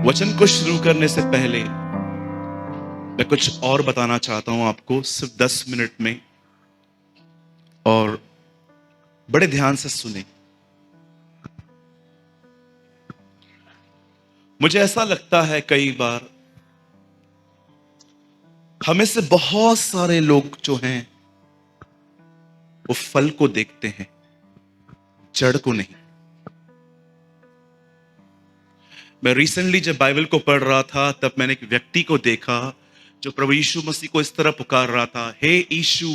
वचन को शुरू करने से पहले मैं कुछ और बताना चाहता हूं आपको, सिर्फ 10 मिनट में, और बड़े ध्यान से सुने। मुझे ऐसा लगता है कई बार हमें से बहुत सारे लोग जो हैं वो फल को देखते हैं, जड़ को नहीं। मैं रिसेंटली जब बाइबल को पढ़ रहा था तब मैंने एक व्यक्ति को देखा जो प्रभु यीशु मसीह को इस तरह पुकार रहा था, हे यीशु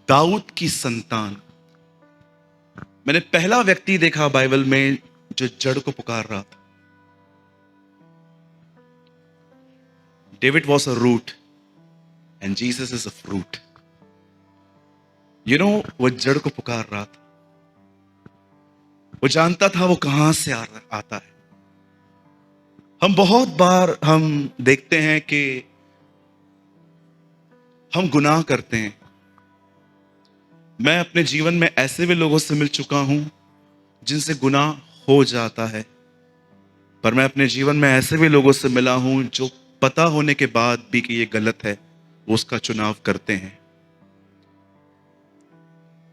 दाऊद की संतान। मैंने पहला व्यक्ति देखा बाइबल में जो जड़ को पुकार रहा था। David was a root and Jesus is a fruit. वो जड़ को पुकार रहा था। वो जानता था वो कहां से आता है। हम बहुत बार हम देखते हैं कि हम गुनाह करते हैं। मैं अपने जीवन में ऐसे भी लोगों से मिल चुका हूं जिनसे गुनाह हो जाता है, पर मैं अपने जीवन में ऐसे भी लोगों से मिला हूं जो पता होने के बाद भी कि ये गलत है, वो उसका चुनाव करते हैं।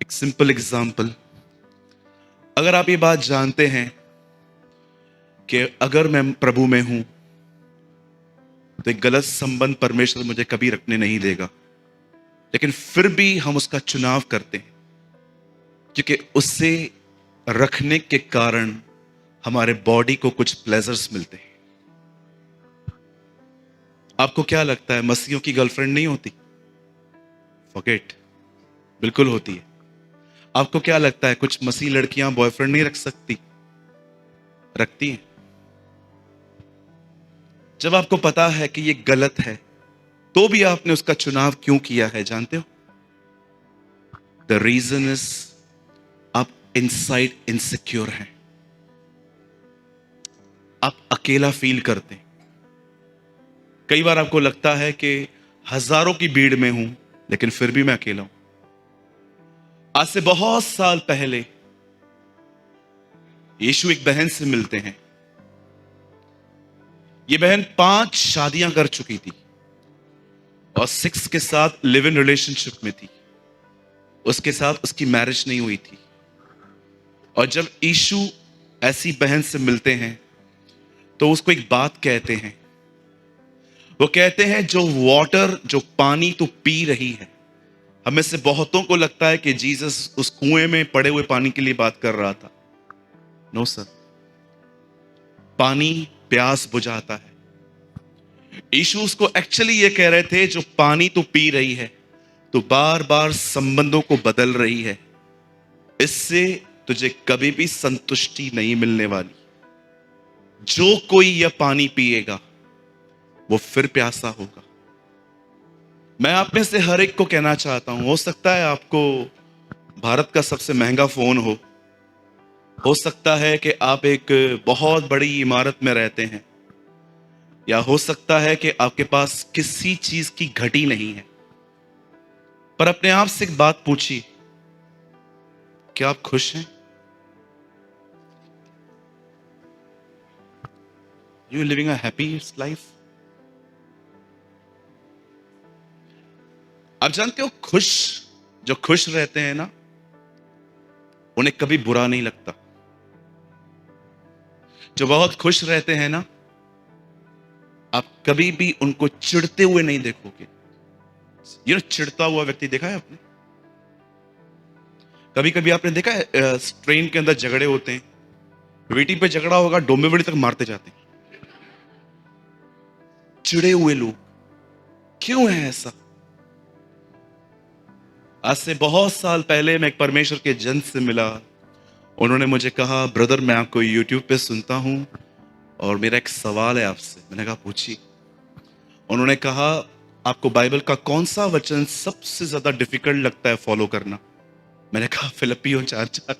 एक सिंपल एग्जाम्पल, अगर आप ये बात जानते हैं कि अगर मैं प्रभु में हूं तो एक गलत संबंध परमेश्वर मुझे कभी रखने नहीं देगा, लेकिन फिर भी हम उसका चुनाव करते हैं क्योंकि उससे रखने के कारण हमारे बॉडी को कुछ प्लेजर्स मिलते हैं। आपको क्या लगता है मसीहियों की गर्लफ्रेंड नहीं होती? फॉरगेट, बिल्कुल होती है। आपको क्या लगता है कुछ मसीह लड़कियां बॉयफ्रेंड नहीं रख सकती? रखती हैं। जब आपको पता है कि ये गलत है तो भी आपने उसका चुनाव क्यों किया है जानते हो? द रीजन इज आप इनसाइड इनसिक्योर हैं। आप अकेला फील करते हैं। कई बार आपको लगता है कि हजारों की भीड़ में हूं लेकिन फिर भी मैं अकेला हूं। आज से बहुत साल पहले यीशु एक बहन से मिलते हैं। ये बहन 5 शादियां कर चुकी थी और 6 के साथ लिव इन रिलेशनशिप में थी। उसके साथ उसकी मैरिज नहीं हुई थी। और जब यीशु ऐसी बहन से मिलते हैं तो उसको एक बात कहते हैं। वो कहते हैं जो वाटर, जो पानी तू पी रही है, हमें से बहुतों को लगता है कि जीसस उस कुएं में पड़े हुए पानी के लिए बात कर रहा था। नो सर, पानी प्यास बुझाता है। यीशु उसको एक्चुअली ये कह रहे थे जो पानी तू पी रही है तो बार बार संबंधों को बदल रही है, इससे तुझे कभी भी संतुष्टि नहीं मिलने वाली। जो कोई यह पानी पिएगा वो फिर प्यासा होगा। मैं आप में से हर एक को कहना चाहता हूं, हो सकता है आपको भारत का सबसे महंगा फोन हो सकता है कि आप एक बहुत बड़ी इमारत में रहते हैं, या हो सकता है कि आपके पास किसी चीज की घटी नहीं है, पर अपने आप से एक बात पूछिए, क्या आप खुश हैं? You living a happy life? आप जानते हो जो खुश रहते हैं ना, उन्हें कभी बुरा नहीं लगता। जो बहुत खुश रहते हैं ना, आप कभी भी उनको चिढ़ते हुए नहीं देखोगे। चिढ़ता हुआ व्यक्ति देखा है आपने? कभी कभी आपने देखा है ट्रेन के अंदर झगड़े होते हैं, वेटिंग पे झगड़ा होगा, डोंबिवली तक मारते जाते हैं। चिढ़े हुए लोग क्यों है ऐसा? आज से बहुत साल पहले मैं एक परमेश्वर के जन से मिला। उन्होंने मुझे कहा, ब्रदर मैं आपको यूट्यूब पे सुनता हूं और मेरा एक सवाल है आपसे। मैंने कहा पूछिए। उन्होंने कहा, आपको बाइबल का कौन सा वचन सबसे ज्यादा डिफिकल्ट लगता है फॉलो करना? मैंने कहा फिलिप्पियों 4:4।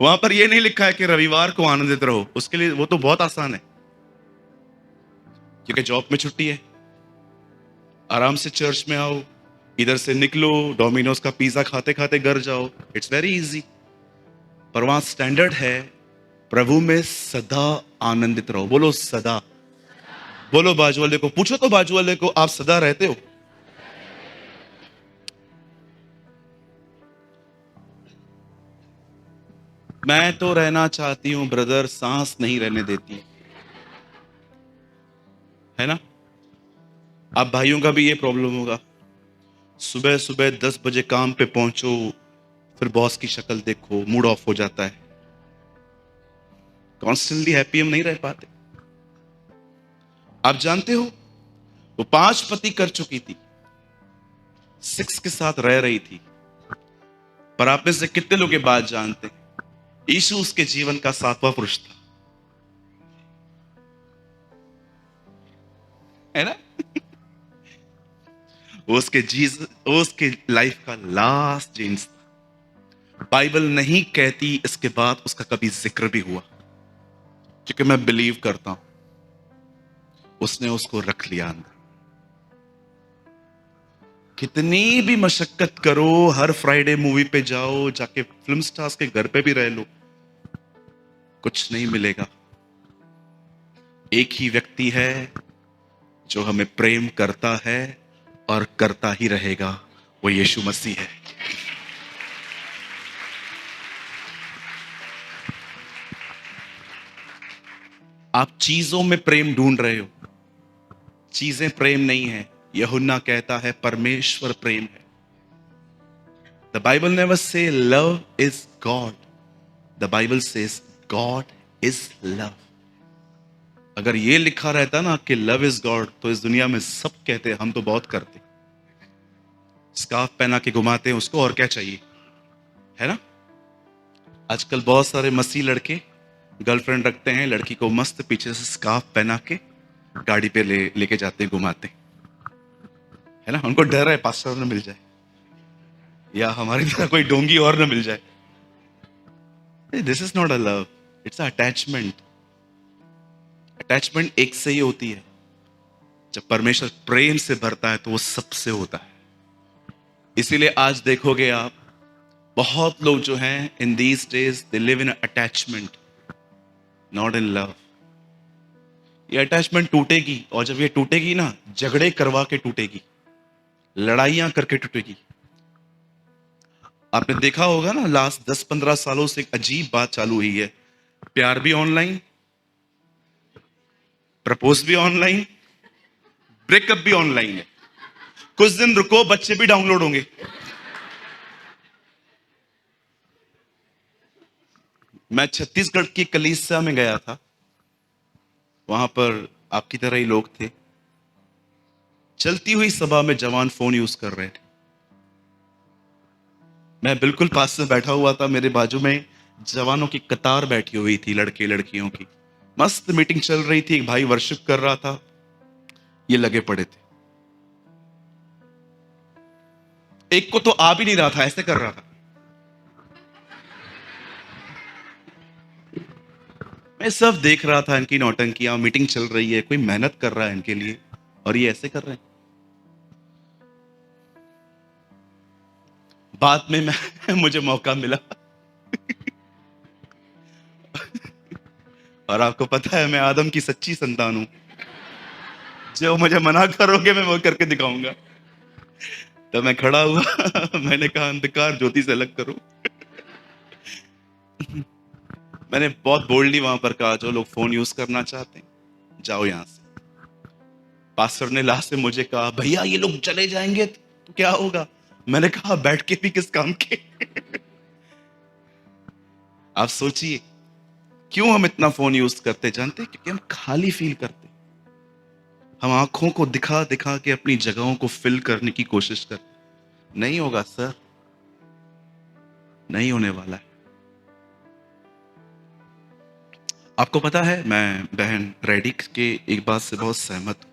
वहां पर यह नहीं लिखा है कि रविवार को आनंदित रहो, उसके लिए वो तो बहुत आसान है क्योंकि जॉब में छुट्टी है, आराम से चर्च में आओ, इधर से निकलो, डोमिनोज का पिज्जा खाते खाते घर जाओ, इट्स वेरी इजी। पर वहां स्टैंडर्ड है प्रभु में सदा आनंदित रहो। बोलो सदा। बोलो बाजू वाले को, पूछो तो बाजू वाले को, आप सदा रहते हो? मैं तो रहना चाहती हूं ब्रदर, सांस नहीं रहने देती, है ना? आप भाइयों का भी ये प्रॉब्लम होगा। सुबह सुबह 10 बजे काम पे पहुंचो, फिर बॉस की शक्ल देखो, मूड ऑफ हो जाता है। कॉन्स्टेंटली हैप्पी हम नहीं रह पाते। आप जानते हो, वो 5 पति कर चुकी थी, 6 के साथ रह रही थी। पर आप में से कितने लोग ये बात जानते हैं, यीशु उसके जीवन का 7वां पुरुष था, है ना? वो उसके लाइफ का लास्ट जीन्स था। बाइबल नहीं कहती इसके बाद उसका कभी जिक्र भी हुआ, क्योंकि मैं बिलीव करता हूं उसने उसको रख लिया अंदर। कितनी भी मशक्कत करो, हर फ्राइडे मूवी पे जाओ, जाके फिल्म स्टार्स के घर पे भी रह लो, कुछ नहीं मिलेगा। एक ही व्यक्ति है जो हमें प्रेम करता है और करता ही रहेगा, वो यीशु मसीह है। आप चीजों में प्रेम ढूंढ रहे हो, चीजें प्रेम नहीं है। यूहन्ना कहता है परमेश्वर प्रेम है। The Bible never say love is God, the Bible says God is love. अगर ये लिखा रहता ना कि लव इज गॉड, तो इस दुनिया में सब कहते, हम तो बहुत करते, स्कार्फ पहना के घुमाते हैं उसको, और क्या चाहिए, है ना? आजकल बहुत सारे मसीह लड़के गर्लफ्रेंड रखते हैं, लड़की को मस्त पीछे से स्कार्फ पहना के गाड़ी पे लेके जाते हैं, घुमाते, है ना? उनको डर है पास्टर न मिल जाए, या हमारी तरह कोई डोंगी और न मिल जाए। This is not a love, it's attachment. Attachment एक से ही होती है। जब परमेश्वर प्रेम से भरता है तो वो सबसे होता है। इसीलिए आज देखोगे आप, बहुत लोग जो हैं in these days they live in attachment, not in love. ये अटैचमेंट टूटेगी, और जब ये टूटेगी ना, झगड़े करवा के टूटेगी, लड़ाइयां करके टूटेगी। आपने देखा होगा ना, लास्ट 10-15 सालों से एक अजीब बात चालू हुई है, प्यार भी ऑनलाइन, प्रपोज भी ऑनलाइन, ब्रेकअप भी ऑनलाइन है। कुछ दिन रुको, बच्चे भी डाउनलोड होंगे। मैं छत्तीसगढ़ की कलीसिया में गया था, वहां पर आपकी तरह ही लोग थे। चलती हुई सभा में जवान फोन यूज कर रहे थे। मैं बिल्कुल पास में बैठा हुआ था, मेरे बाजू में जवानों की कतार बैठी हुई थी, लड़के लड़कियों की। मस्त मीटिंग चल रही थी, एक भाई वर्शिप कर रहा था, ये लगे पड़े थे। एक को तो आ भी नहीं रहा था, ऐसे कर रहा था। मैं सब देख रहा था, इनकी नौटंकियां, मीटिंग चल रही है, कोई मेहनत कर रहा है इनके लिए, और ये ऐसे कर रहे हैं। बाद में मैं मुझे मौका मिला, और आपको पता है मैं आदम की सच्ची संतान हूं, जो मुझे मना करोगे मैं वो करके दिखाऊंगा। तो मैं खड़ा हुआ मैंने कहा अंधकार ज्योति से अलग करो। मैंने बहुत बोल्डली वहां पर कहा, जो लोग फोन यूज करना चाहते हैं जाओ यहां से। पास्टर ने लास्ट में मुझे कहा, भैया ये लोग चले जाएंगे तो क्या होगा? मैंने कहा बैठ के भी किस काम के। आप सोचिए क्यों हम इतना फोन यूज करते, जानते हैं? क्योंकि हम खाली फील करते। हम आंखों को दिखा दिखा के अपनी जगहों को फिल करने की कोशिश करते। नहीं होगा सर, नहीं होने वाला है। आपको पता है, मैं बहन रेडी के एक बात से बहुत सहमत हूं।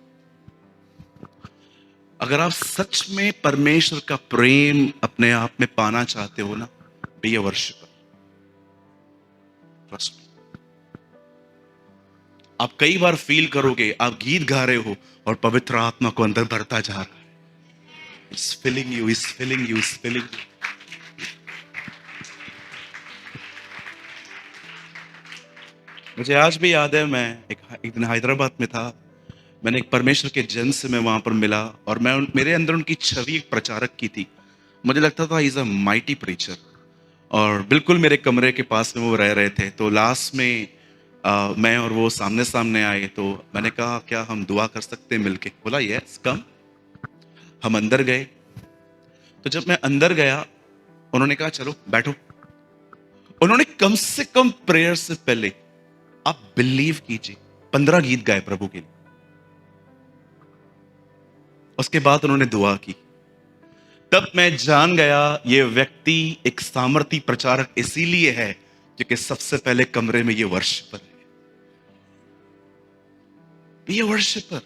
अगर आप सच में परमेश्वर का प्रेम अपने आप में पाना चाहते हो ना, be a worshipper. Trust me. आप कई बार फील करोगे, आप गीत गा रहे हो और पवित्र आत्मा को अंदर भरता जा रहा है। It's filling you, it's filling you, it's filling you. मुझे आज भी याद है, मैं एक दिन हैदराबाद में था। मैंने एक परमेश्वर के जन से मैं वहां पर मिला, और मेरे अंदर उनकी छवि एक प्रचारक की थी। मुझे लगता था इज अ माइटी प्रीचर, और बिल्कुल मेरे कमरे के पास में वो रह रहे थे। तो लास्ट में मैं और वो सामने सामने आए, तो मैंने कहा क्या हम दुआ कर सकते हैं मिलके? बोला यस कम। हम अंदर गए। तो जब मैं अंदर गया, उन्होंने कहा चलो बैठो। उन्होंने कम से कम प्रेयर से पहले, आप बिलीव कीजिए, 15 गीत गाए प्रभु के लिए। उसके बाद उन्होंने दुआ की। तब मैं जान गया ये व्यक्ति एक सामर्थी प्रचारक इसीलिए है क्योंकि सबसे पहले कमरे में ये वर्शिपर है, ये वर्शिपर।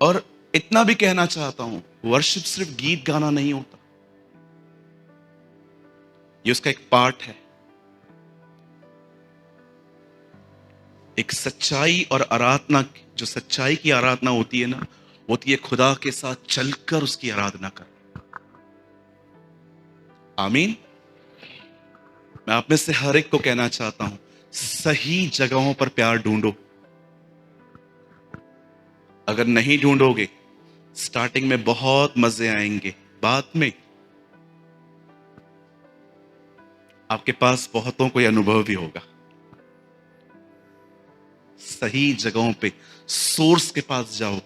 और इतना भी कहना चाहता हूं, वर्शिप सिर्फ गीत गाना नहीं होता, ये उसका एक पार्ट है। एक सच्चाई और आराधना, जो सच्चाई की आराधना होती है ना, होती है खुदा के साथ चलकर उसकी आराधना कर। आमीन। मैं आप में से हर एक को कहना चाहता हूं, सही जगहों पर प्यार ढूंढो। अगर नहीं ढूंढोगे, स्टार्टिंग में बहुत मजे आएंगे, बाद में आपके पास बहुतों को यह अनुभव भी होगा। सही जगहों पे सोर्स के पास जाओ।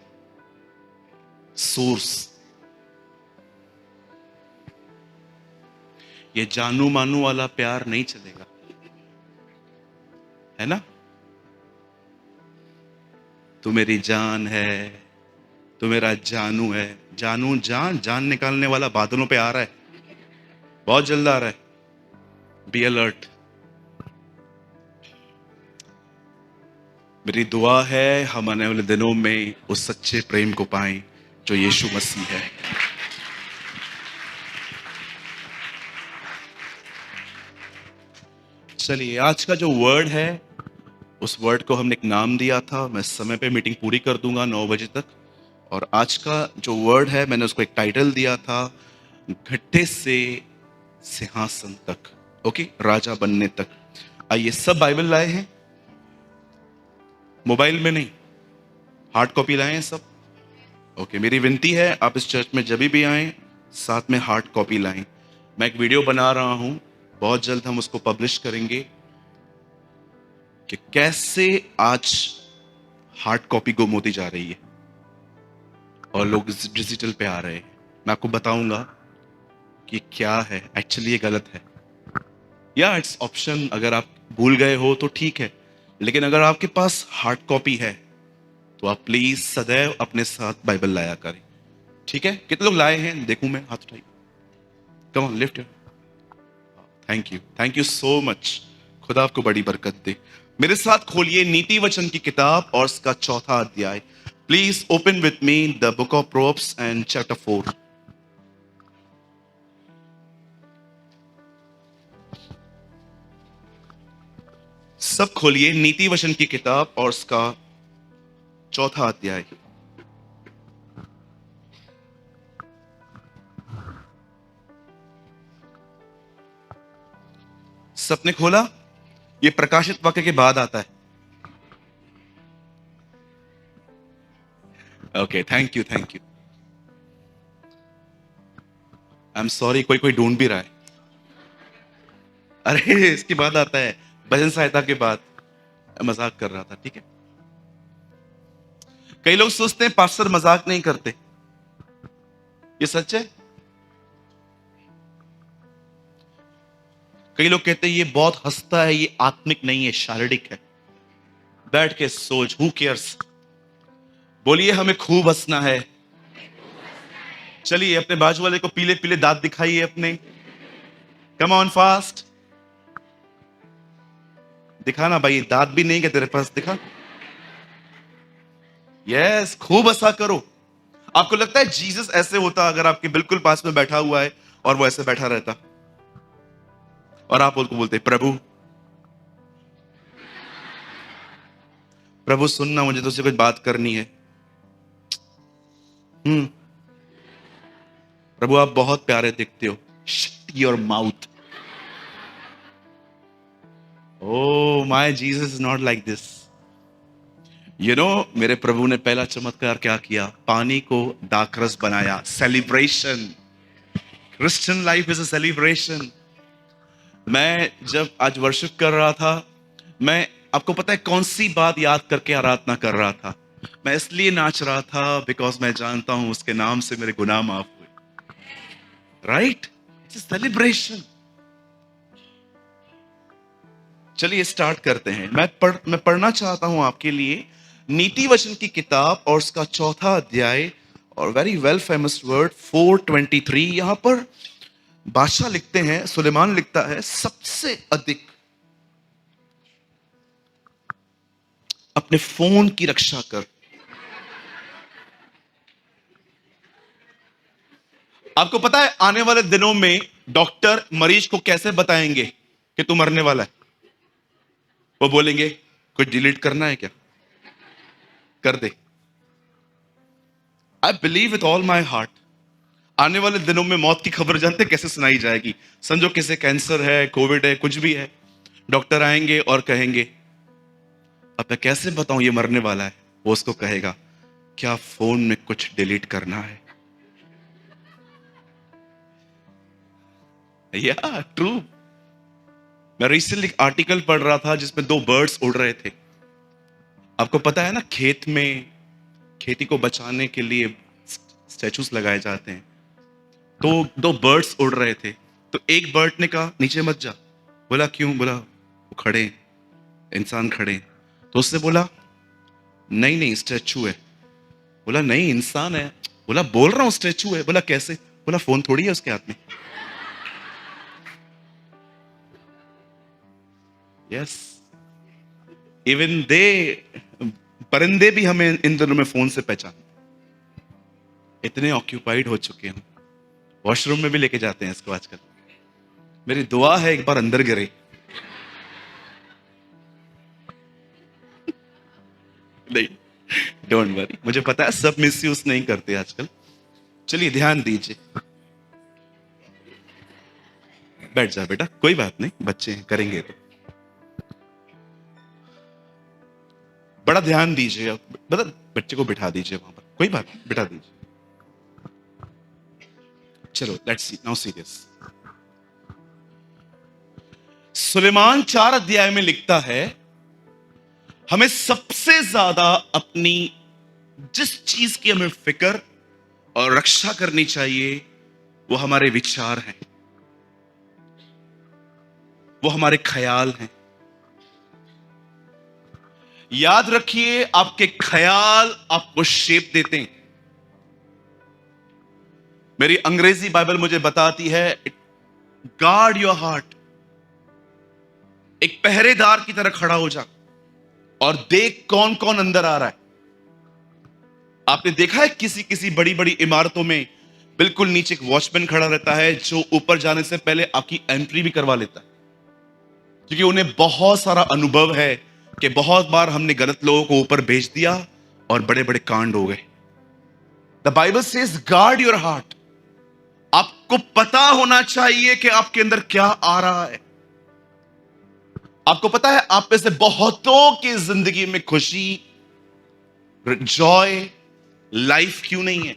सोर्स, ये जानू मानू वाला प्यार नहीं चलेगा, है ना? तू मेरी जान है, तू मेरा जानू है। जानू, जान जान निकालने वाला बादलों पे आ रहा है, बहुत जल्द आ रहा है। Be alert. मेरी दुआ है हम आने वाले दिनों में उस सच्चे प्रेम को पाएं जो यीशु मसीह है। चलिए, आज का जो वर्ड है, उस वर्ड को हमने एक नाम दिया था। मैं समय पे मीटिंग पूरी कर दूंगा 9 बजे तक। और आज का जो वर्ड है, मैंने उसको एक टाइटल दिया था, घट्टे से सिंहासन तक। ओके, राजा बनने तक। आइए, सब बाइबल लाए हैं? मोबाइल में नहीं, हार्ड कॉपी लाए हैं सब? ओके, मेरी विनती है आप इस चर्च में जब भी आएं, साथ में हार्ड कॉपी लाएं। मैं एक वीडियो बना रहा हूं, बहुत जल्द हम उसको पब्लिश करेंगे कि कैसे आज हार्ड कॉपी गुम होती जा रही है और लोग डिजिटल पे आ रहे हैं। मैं आपको बताऊंगा कि क्या है एक्चुअली, ये गलत है या इट्स ऑप्शन। अगर आप भूल गए हो तो ठीक है, लेकिन अगर आपके पास हार्ड कॉपी है तो आप प्लीज सदैव अपने साथ बाइबल लाया करें। ठीक है? कितने लोग लाए हैं देखूं मैं, हाथ उठाइए। Come on, lift. Thank you so much. खुदा आपको बड़ी बरकत दे। मेरे साथ खोलिए नीति वचन की किताब और उसका 4था अध्याय। Please open with me the book of proverbs and chapter 4। सब खोलिए नीति वचन की किताब और उसका 4था अध्याय। सबने खोला? ये प्रकाशित वाक्य के बाद आता है। Okay, thank you. I am sorry, कोई कोई ढूंढ भी रहा है। अरे इसके बाद आता है, भजन सहायता के बाद। मजाक कर रहा था, ठीक है? कई लोग सोचते हैं पास्टर मजाक नहीं करते, ये सच है। कई लोग कहते हैं ये बहुत हंसता है, ये आत्मिक नहीं है, शारीरिक है। बैठ के सोच, हु केयर्स। बोलिए हमें खूब हंसना है। चलिए, अपने बाजू वाले को पीले पीले दांत दिखाइए अपने। कम ऑन फास्ट, दिखाना भाई, दांत भी नहीं क्या तेरे पास? दिखा। यस, खूब हंसा करो। आपको लगता है जीसस ऐसे होता अगर आपके बिल्कुल पास में बैठा हुआ है और वो ऐसे बैठा रहता और आप उनको बोलते प्रभु, प्रभु सुनना, मुझे तुझसे कुछ बात करनी है। प्रभु आप बहुत प्यारे दिखते हो। Shut your mouth. Oh my Jesus is not like this. मेरे प्रभु ने पहला चमत्कार क्या किया? पानी को दाखरस बनाया। Celebration. Christian life is a celebration. मैं जब आज वर्शिप कर रहा था, मैं, आपको पता है कौन सी बात याद करके आराधना कर रहा था? मैं इसलिए नाच रहा था बिकॉज मैं जानता हूं उसके नाम से मेरे गुनाह माफ हुए। राइट? It's celebration. चलिए स्टार्ट करते हैं। मैं पढ़ना चाहता हूं आपके लिए नीति वचन की किताब और उसका 4था अध्याय और वेरी वेल फेमस वर्ड 423। यहां पर बादशाह लिखते हैं, सुलेमान लिखता है, सबसे अधिक अपने फोन की रक्षा कर। आपको पता है आने वाले दिनों में डॉक्टर मरीज को कैसे बताएंगे कि तू मरने वाला है? वो बोलेंगे कुछ डिलीट करना है क्या? कर दे। I believe with all my heart, आने वाले दिनों में मौत की खबर जानते कैसे सुनाई जाएगी? समझो किसे कैंसर है, कोविड है, कुछ भी है, डॉक्टर आएंगे और कहेंगे अब मैं कैसे बताऊं ये मरने वाला है? वो उसको कहेगा क्या फोन में कुछ डिलीट करना है? या ट्रू। मैं रिसेंटली एक आर्टिकल पढ़ रहा था जिसमें 2 बर्ड्स उड़ रहे थे। आपको पता है ना, खेत में खेती को बचाने के लिए स्टैचूज लगाए जाते हैं। तो 2 बर्ड्स उड़ रहे थे, तो एक बर्ड ने कहा नीचे मत जा। बोला क्यों? बोला वो खड़े हैं, इंसान खड़े हैं। तो उससे बोला नहीं नहीं स्टैचू है। बोला नहीं इंसान है। बोला बोल रहा हूं स्टैचू है। बोला कैसे? बोला फोन थोड़ी है उसके हाथ में। यस, इवन दे, परिंदे भी हमें इन दिनों में फोन से पहचान, इतने ऑक्यूपाइड हो चुके हैं। वॉशरूम में भी लेके जाते हैं इसको आजकल। मेरी दुआ है एक बार अंदर गिरे। नहीं, डोंट वरी, मुझे पता है सब मिसयूज नहीं करते आजकल। चलिए ध्यान दीजिए। बैठ जा बेटा, कोई बात नहीं, बच्चे हैं करेंगे तो। बड़ा ध्यान दीजिए। मतलब बच्चे को बिठा दीजिए वहां पर, कोई बात नहीं, बिठा दीजिए। चलो let's see now serious. Suleman 4 अध्याय में लिखता है हमें सबसे ज्यादा अपनी जिस चीज की हमें फिक्र और रक्षा करनी चाहिए वो हमारे विचार हैं, वो हमारे ख्याल हैं। याद रखिए आपके ख्याल आपको शेप देते हैं। मेरी अंग्रेजी बाइबल मुझे बताती है गार्ड योर हार्ट। एक पहरेदार की तरह खड़ा हो जा और देख कौन कौन अंदर आ रहा है। आपने देखा है किसी किसी बड़ी बड़ी इमारतों में बिल्कुल नीचे एक वॉचमैन खड़ा रहता है जो ऊपर जाने से पहले आपकी एंट्री भी करवा लेता है, क्योंकि उन्हें बहुत सारा अनुभव है कि बहुत बार हमने गलत लोगों को ऊपर भेज दिया और बड़े बड़े कांड हो गए। The Bible says guard your heart. आपको पता होना चाहिए कि आपके अंदर क्या आ रहा है। आपको पता है आप में से बहुतों की जिंदगी में खुशी, जॉय, लाइफ क्यों नहीं है?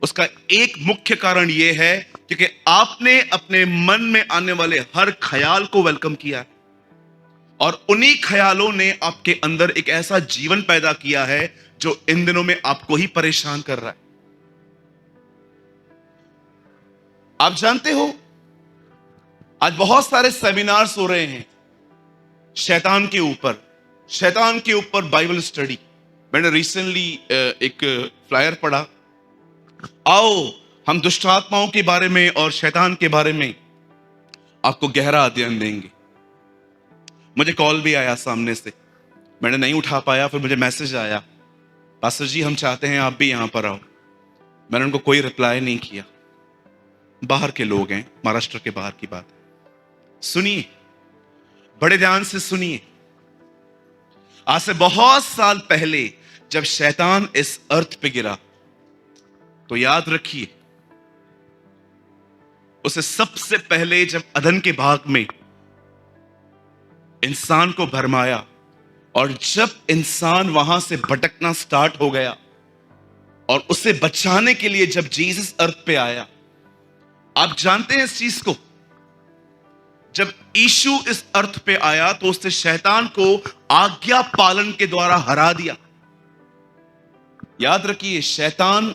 उसका एक मुख्य कारण यह है क्योंकि आपने अपने मन में आने वाले हर ख्याल को वेलकम किया है और उन्हीं ख्यालों ने आपके अंदर एक ऐसा जीवन पैदा किया है जो इन दिनों में आपको ही परेशान कर रहा है। आप जानते हो आज बहुत सारे सेमिनार्स हो रहे हैं शैतान के ऊपर बाइबल स्टडी। मैंने रिसेंटली एक फ्लायर पढ़ा, आओ हम दुष्ट आत्माओं के बारे में और शैतान के बारे में आपको गहरा अध्ययन देंगे। मुझे कॉल भी आया सामने से, मैंने नहीं उठा पाया, फिर मुझे मैसेज आया, पास्टर जी हम चाहते हैं आप भी यहां पर आओ। मैंने उनको कोई रिप्लाई नहीं किया। बाहर के लोग हैं, महाराष्ट्र के बाहर की बात है। सुनिए, बड़े ध्यान से सुनिए। आज से बहुत साल पहले जब शैतान इस अर्थ पे गिरा तो याद रखिए उसे सबसे पहले जब अदन के भाग में इंसान को भरमाया, और जब इंसान वहां से भटकना स्टार्ट हो गया और उसे बचाने के लिए जब जीसस अर्थ पे आया, आप जानते हैं इस चीज को, जब यीशु इस अर्थ पे आया तो उसने शैतान को आज्ञा पालन के द्वारा हरा दिया। याद रखिए, शैतान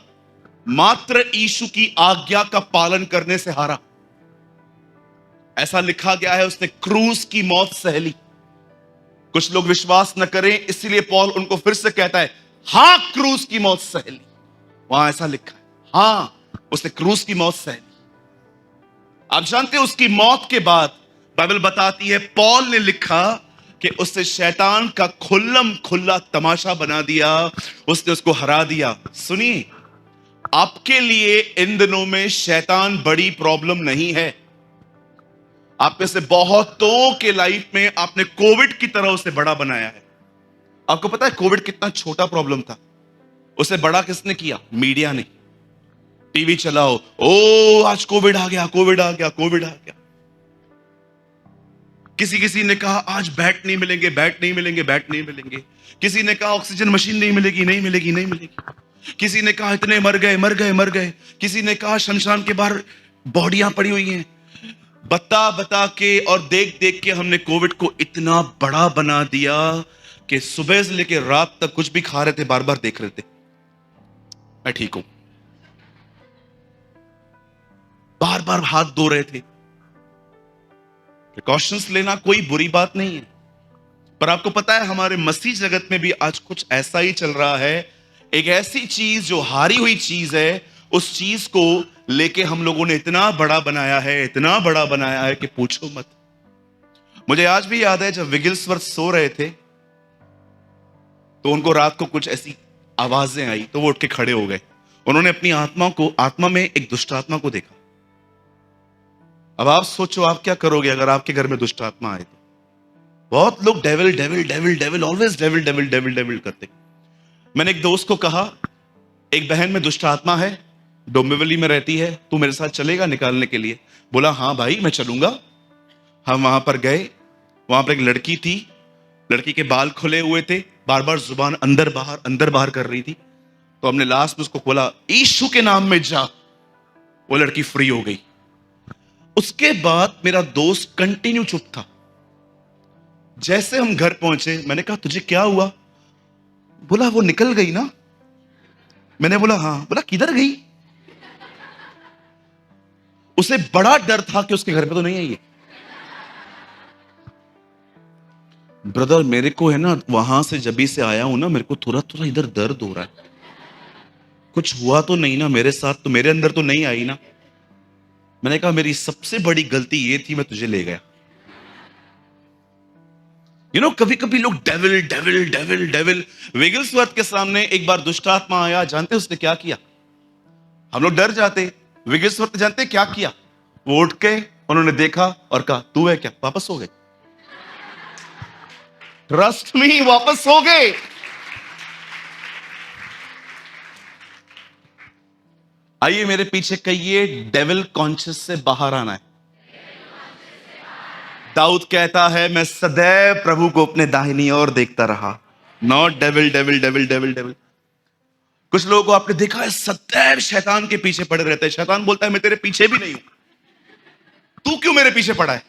मात्र यीशु की आज्ञा का पालन करने से हारा। ऐसा लिखा गया है, उसने क्रूस की मौत सह ली। कुछ लोग विश्वास न करें, इसलिए पौल उनको फिर से कहता है, हां क्रूस की मौत सह ली। वहां ऐसा लिखा है, हां उसने क्रूस की मौत सह ली। आप जानते हैं उसकी मौत के बाद बाइबल बताती है, पौल ने लिखा कि उसने शैतान का खुल्लम खुल्ला तमाशा बना दिया, उसने उसको हरा दिया। सुनिए, आपके लिए इन दिनों में शैतान बड़ी प्रॉब्लम नहीं है। आप में से बहुतों के लाइफ में आपने कोविड की तरह उसे बड़ा बनाया है। आपको पता है कोविड कितना छोटा प्रॉब्लम था, उसे बड़ा किसने किया? मीडिया ने। टीवी चलाओ, ओ आज कोविड आ गया, कोविड आ गया, कोविड आ गया। किसी ने कहा आज बैट नहीं मिलेंगे, बैट नहीं मिलेंगे, बैट नहीं मिलेंगे। किसी ने कहा ऑक्सीजन मशीन नहीं मिलेगी, नहीं मिलेगी, नहीं मिलेगी। किसी ने कहा इतने मर गए, मर गए, मर गए। किसी ने कहा शमशान के बाहर बॉडियां पड़ी हुई हैं। बता बता के और देख देख के हमने कोविड को इतना बड़ा बना दिया कि सुबह से लेकर रात तक कुछ भी खा रहे थे, बार बार देख रहे थे मैं ठीक हूं, बार बार हाथ धो रहे थे। प्रिकॉशंस लेना कोई बुरी बात नहीं है, पर आपको पता है हमारे मसीह जगत में भी आज कुछ ऐसा ही चल रहा है। एक ऐसी चीज जो हारी हुई चीज है, उस चीज को लेके हम लोगों ने इतना बड़ा बनाया है, इतना बड़ा बनाया है कि पूछो मत। मुझे आज भी याद है जब विगिल्सवर्थ सो रहे थे तो उनको रात को कुछ ऐसी आवाजें आई, तो वो उठ के खड़े हो गए। उन्होंने अपनी आत्मा में एक दुष्ट आत्मा को देखा। अब आप सोचो आप क्या करोगे अगर आपके घर में दुष्ट आत्मा आए तो? बहुत लोग devil devil devil devil always devil devil devil devil करते। मैंने एक दोस्त को कहा, एक बहन में दुष्ट आत्मा है, डोंबिवली में रहती है, तू मेरे साथ चलेगा निकालने के लिए? बोला हाँ भाई मैं चलूंगा। हम वहां पर गए, वहां पर एक लड़की थी, लड़की के बाल खुले हुए थे, बार बार जुबान अंदर बाहर कर रही थी। तो हमने लास्ट में उसको बोला यीशु के नाम में जा, वो लड़की फ्री हो गई। उसके बाद मेरा दोस्त कंटिन्यू चुप था। जैसे हम घर पहुंचे मैंने कहा तुझे क्या हुआ? बोला वो निकल गई ना। मैंने बोला हाँ। बोला किधर गई? उसे बड़ा डर था कि उसके घर पे तो नहीं आई है। ब्रदर मेरे को है ना, वहां से जब से आया हूं ना, मेरे को थोड़ा थोड़ा इधर दर्द हो रहा है। कुछ हुआ तो नहीं ना मेरे साथ? तो मेरे अंदर तो नहीं आई ना? मैंने कहा मेरी सबसे बड़ी गलती ये थी, मैं तुझे ले गया। कभी कभी लोग डेविल डेविल डेविल डेविल। विगिल्सवर्थ के सामने एक बार दुष्ट आत्मा आया, जानते उसने क्या किया? हम लोग डर जाते। विगिल्सवर्थ जानते क्या किया? वो उठ के उन्होंने देखा और कहा तू है क्या? वापस हो गए। ट्रस्ट मी, वापस हो गए। आइए मेरे पीछे कहिए, डेविल कॉन्शियस से बाहर आना है। दाऊद कहता है मैं सदैव प्रभु को अपने दाहिनी ओर देखता रहा। Not devil devil devil devil devil. कुछ लोगों को आपने देखा है सदैव शैतान के पीछे पड़े रहते हैं। शैतान बोलता है मैं तेरे पीछे भी नहीं हूं, तू क्यों मेरे पीछे पड़ा है?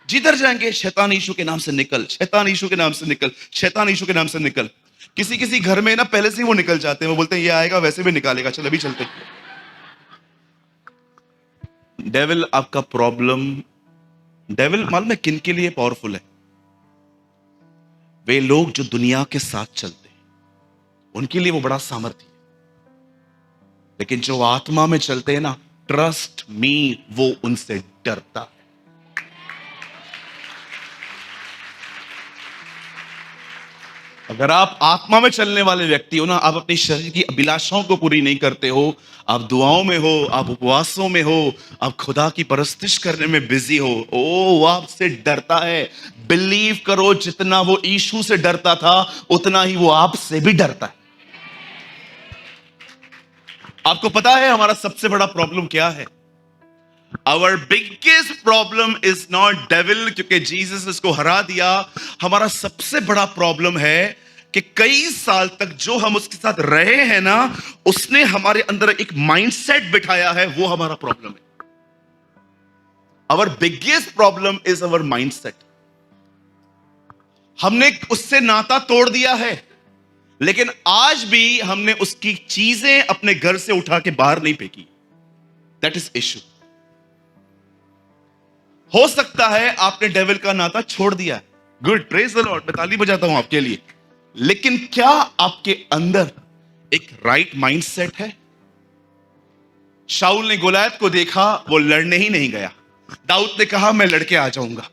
जिधर जाएंगे शैतान यीशु के नाम से निकल, शैतान यीशु के नाम से निकल, शैतान यीशु के नाम से निकल। किसी किसी घर में ना पहले से ही वो निकल जाते हैं, वो बोलते हैं ये आएगा वैसे भी निकालेगा, चल अभी चलते। डेविल आपका प्रॉब्लम, डेविल मालूम है किन के लिए पावरफुल है? वे लोग जो दुनिया के साथ चलते हैं उनके लिए वो बड़ा सामर्थ्य है। लेकिन जो आत्मा में चलते हैं ना, ट्रस्ट मी, वो उनसे डरता है। अगर आप आत्मा में चलने वाले व्यक्ति हो ना, आप अपनी शरीर की अभिलाषाओं को पूरी नहीं करते हो, आप दुआओं में हो, आप उपवासों में हो, आप खुदा की परस्तिश करने में बिजी हो, वो आपसे डरता है। बिलीव करो, जितना वो यीशु से डरता था उतना ही वो आपसे भी डरता है। आपको पता है हमारा सबसे बड़ा प्रॉब्लम क्या है? Our biggest problem is not devil, क्योंकि जीसस इसको हरा दिया। हमारा सबसे बड़ा प्रॉब्लम है कि कई साल तक जो हम उसके साथ रहे हैं ना, उसने हमारे अंदर एक माइंडसेट बिठाया है, वो हमारा प्रॉब्लम है। Our biggest problem is our mindset. हमने उससे नाता तोड़ दिया है, लेकिन आज भी हमने उसकी चीजें अपने घर से उठा के बाहर नहीं फेंकी। That is issue. हो सकता है आपने डेविल का नाता छोड़ दिया है, गुड, प्रेज द लॉर्ड, मैं ताली बजाता हूं आपके लिए। लेकिन क्या आपके अंदर एक राइट माइंडसेट है? शाऊल ने गोलायत को देखा, वो लड़ने ही नहीं गया। दाऊद ने कहा मैं लड़के आ जाऊंगा।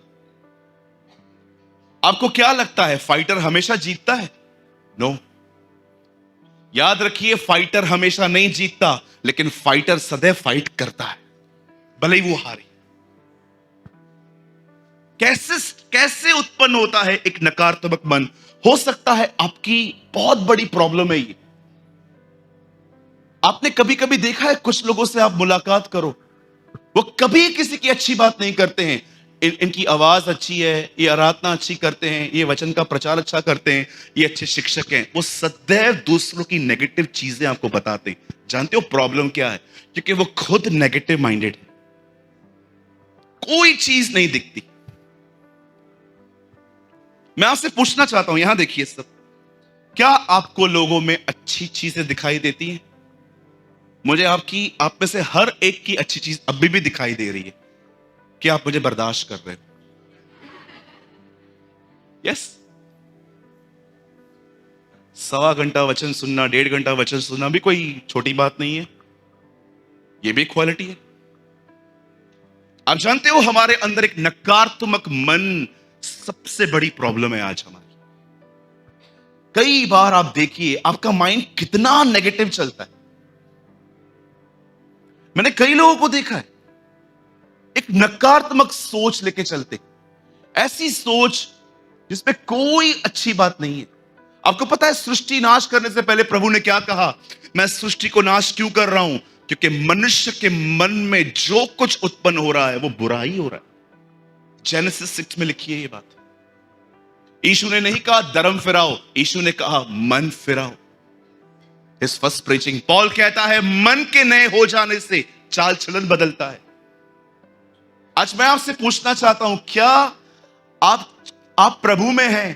आपको क्या लगता है फाइटर हमेशा जीतता है? नो। याद रखिए, फाइटर हमेशा नहीं जीतता, लेकिन फाइटर सदैव फाइट करता है, भले ही वो हारे। कैसे कैसे उत्पन्न होता है एक नकारात्मक मन? हो सकता है आपकी बहुत बड़ी प्रॉब्लम है ये। आपने कभी कभी देखा है, कुछ लोगों से आप मुलाकात करो, वो कभी किसी की अच्छी बात नहीं करते हैं। इनकी आवाज अच्छी है, ये आराधना अच्छी करते हैं, ये वचन का प्रचार अच्छा करते हैं, ये अच्छे शिक्षक हैं। वो सदैव दूसरों की नेगेटिव चीजें आपको बताते हैं। जानते हो प्रॉब्लम क्या है? क्योंकि वो खुद नेगेटिव माइंडेड है, कोई चीज नहीं दिखती। मैं आपसे पूछना चाहता हूं, यहां देखिए सब, क्या आपको लोगों में अच्छी चीजें दिखाई देती हैं? मुझे आप में से हर एक की अच्छी चीज अभी भी दिखाई दे रही है कि आप मुझे बर्दाश्त कर रहे हो। यस, 1.25 घंटा वचन सुनना, 1.5 घंटा वचन सुनना भी कोई छोटी बात नहीं है, ये भी क्वालिटी है। आप जानते हो, हमारे अंदर एक नकारात्मक मन सबसे बड़ी प्रॉब्लम है आज हमारी। कई बार आप देखिए आपका माइंड कितना नेगेटिव चलता है। मैंने कई लोगों को देखा है, एक नकारात्मक सोच लेके चलते, ऐसी सोच जिसमें कोई अच्छी बात नहीं है। आपको पता है, सृष्टि नाश करने से पहले प्रभु ने क्या कहा? मैं सृष्टि को नाश क्यों कर रहा हूं? क्योंकि मनुष्य के मन में जो कुछ उत्पन्न हो रहा है वो बुरा ही हो रहा है। जेनेसिस 6 में लिखी है ये बात। यीशु ने नहीं कहा धर्म फिराओ, यीशु ने कहा मन फिराओ। इस फर्स्ट प्रीचिंग पॉल कहता है मन के नए हो जाने से चाल चलन बदलता है। आज मैं आपसे पूछना चाहता हूं, क्या आप प्रभु में हैं,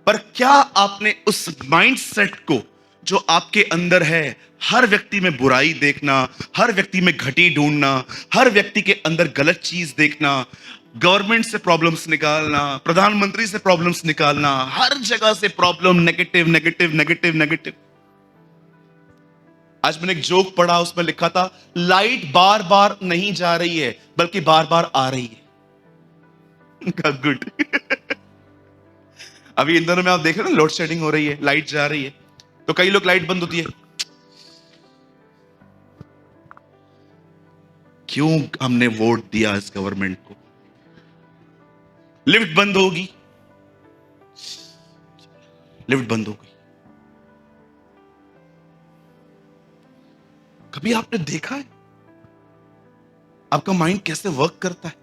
पर क्या आपने उस माइंडसेट को जो आपके अंदर है, हर व्यक्ति में बुराई देखना, हर व्यक्ति में घटी ढूंढना, हर व्यक्ति के अंदर गलत चीज देखना, गवर्नमेंट से प्रॉब्लम्स निकालना, प्रधानमंत्री से प्रॉब्लम्स निकालना, हर जगह से problem, negative negative negative negative. आज मैंने एक जोक पढ़ा, उसमें लिखा था लाइट बार बार नहीं जा रही है बल्कि बार बार आ रही है। गुड। अभी इन दोनों में आप देख रहे हो ना, लोड शेडिंग हो रही है, लाइट जा रही है, तो कई लोग लाइट बंद होती है, क्यों हमने वोट दिया इस गवर्नमेंट को? लिफ्ट बंद होगी, लिफ्ट बंद हो गई। कभी आपने देखा है आपका माइंड कैसे वर्क करता है?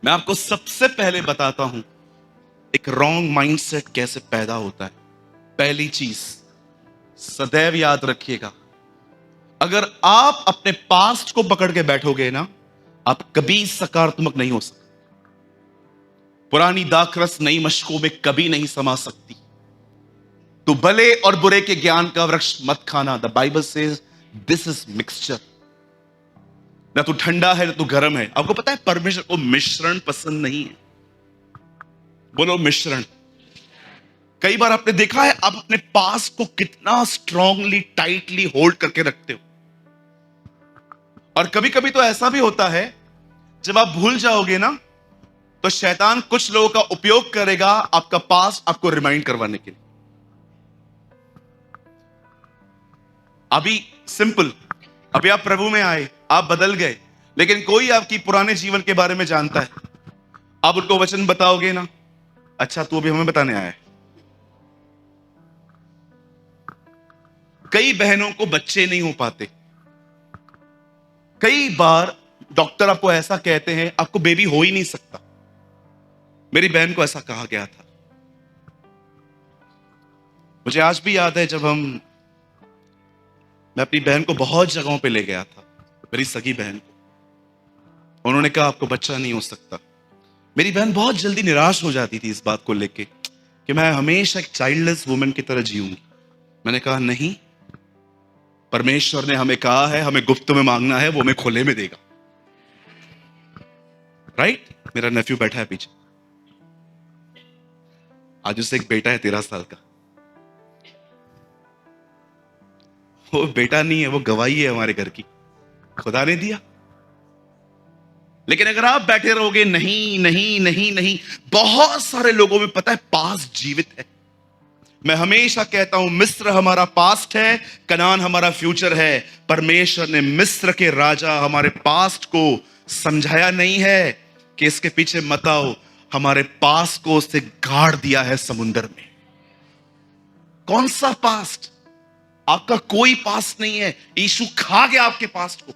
मैं आपको सबसे पहले बताता हूं एक रॉन्ग माइंडसेट कैसे पैदा होता है। पहली चीज सदैव याद रखिएगा, अगर आप अपने पास्ट को पकड़ के बैठोगे ना, आप कभी सकारात्मक नहीं हो सकते। पुरानी दाखरस नई मशकों में कभी नहीं समा सकती। तो भले और बुरे के ज्ञान का वृक्ष मत खाना। The Bible says this is mixture. ना तो ठंडा है ना तो गर्म है। आपको पता है परमेश्वर को मिश्रण पसंद नहीं है। बोलो मिश्रण। कई बार आपने देखा है आप अपने पास को कितना स्ट्रांगली टाइटली होल्ड करके रखते हो, और कभी कभी तो ऐसा भी होता है जब आप भूल जाओगे ना, तो शैतान कुछ लोगों का उपयोग करेगा आपका पास आपको रिमाइंड करवाने के लिए। अभी सिंपल, अभी आप प्रभु में आए, आप बदल गए, लेकिन कोई आपकी पुराने जीवन के बारे में जानता है, आप उनको वचन बताओगे ना, अच्छा तू अभी हमें बताने आया है, कई बहनों को बच्चे नहीं हो पाते। कई बार डॉक्टर आपको ऐसा कहते हैं आपको बेबी हो ही नहीं सकता। मेरी बहन को ऐसा कहा गया था। मुझे आज भी याद है जब मैं अपनी बहन को बहुत जगहों पे ले गया था, मेरी सगी बहन को। उन्होंने कहा आपको बच्चा नहीं हो सकता। मेरी बहन बहुत जल्दी निराश हो जाती थी इस बात को लेके कि मैं हमेशा एक चाइल्डलेस वुमन की तरह जीऊंगी। मैंने कहा नहीं, परमेश्वर ने हमें कहा है हमें गुप्त में मांगना है, वो हमें खुले में देगा। राइट? मेरा नेफ्यू बैठा है पीछे, आज उससे एक बेटा है 13 साल का। वो बेटा नहीं है, वो गवाही है हमारे घर की, खुदा ने दिया। लेकिन अगर आप बैठे रहोगे नहीं नहीं नहीं नहीं, बहुत सारे लोगों में पता है पास्ट जीवित है। मैं हमेशा कहता हूं मिस्र हमारा पास्ट है, कनान हमारा फ्यूचर है। परमेश्वर ने मिस्र के राजा हमारे पास्ट को समझाया नहीं है कि इसके पीछे मत आओ, हमारे पास्ट को उससे गाड़ दिया है समुंदर में। कौन सा पास्ट? आपका कोई पास्ट नहीं है। यीशु खा गया आपके पास्ट को।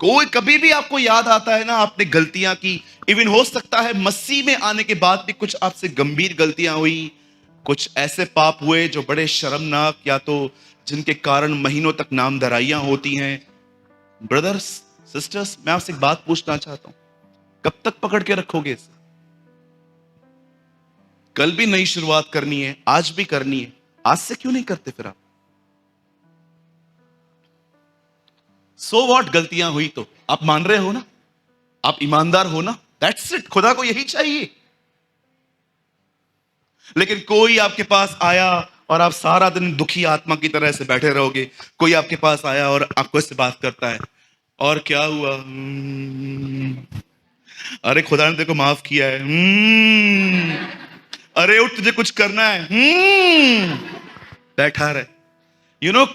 कोई कभी भी आपको याद आता है ना आपने गलतियां की, इवन हो सकता है मसीह में आने के बाद भी कुछ आपसे गंभीर गलतियां हुई, कुछ ऐसे पाप हुए जो बड़े शर्मनाक या तो जिनके कारण महीनों तक नामधराइयां होती हैं। ब्रदर्स सिस्टर्स, मैं आपसे एक बात पूछना चाहता हूं, कब तक पकड़ के रखोगे इसे? कल भी नई शुरुआत करनी है, आज भी करनी है, आज से क्यों नहीं करते फिर आप? सो व्हाट, गलतियां हुई तो आप मान रहे हो ना, आप ईमानदार हो ना, दैट्स इट। खुदा को यही चाहिए। लेकिन कोई आपके पास आया और आप सारा दिन दुखी आत्मा की तरह से बैठे रहोगे। कोई आपके पास आया और आपको इससे बात करता है, और क्या हुआ? अरे खुदा ने तेरे को माफ किया है। अरे उठ, तुझे कुछ करना है। बैठा रहे।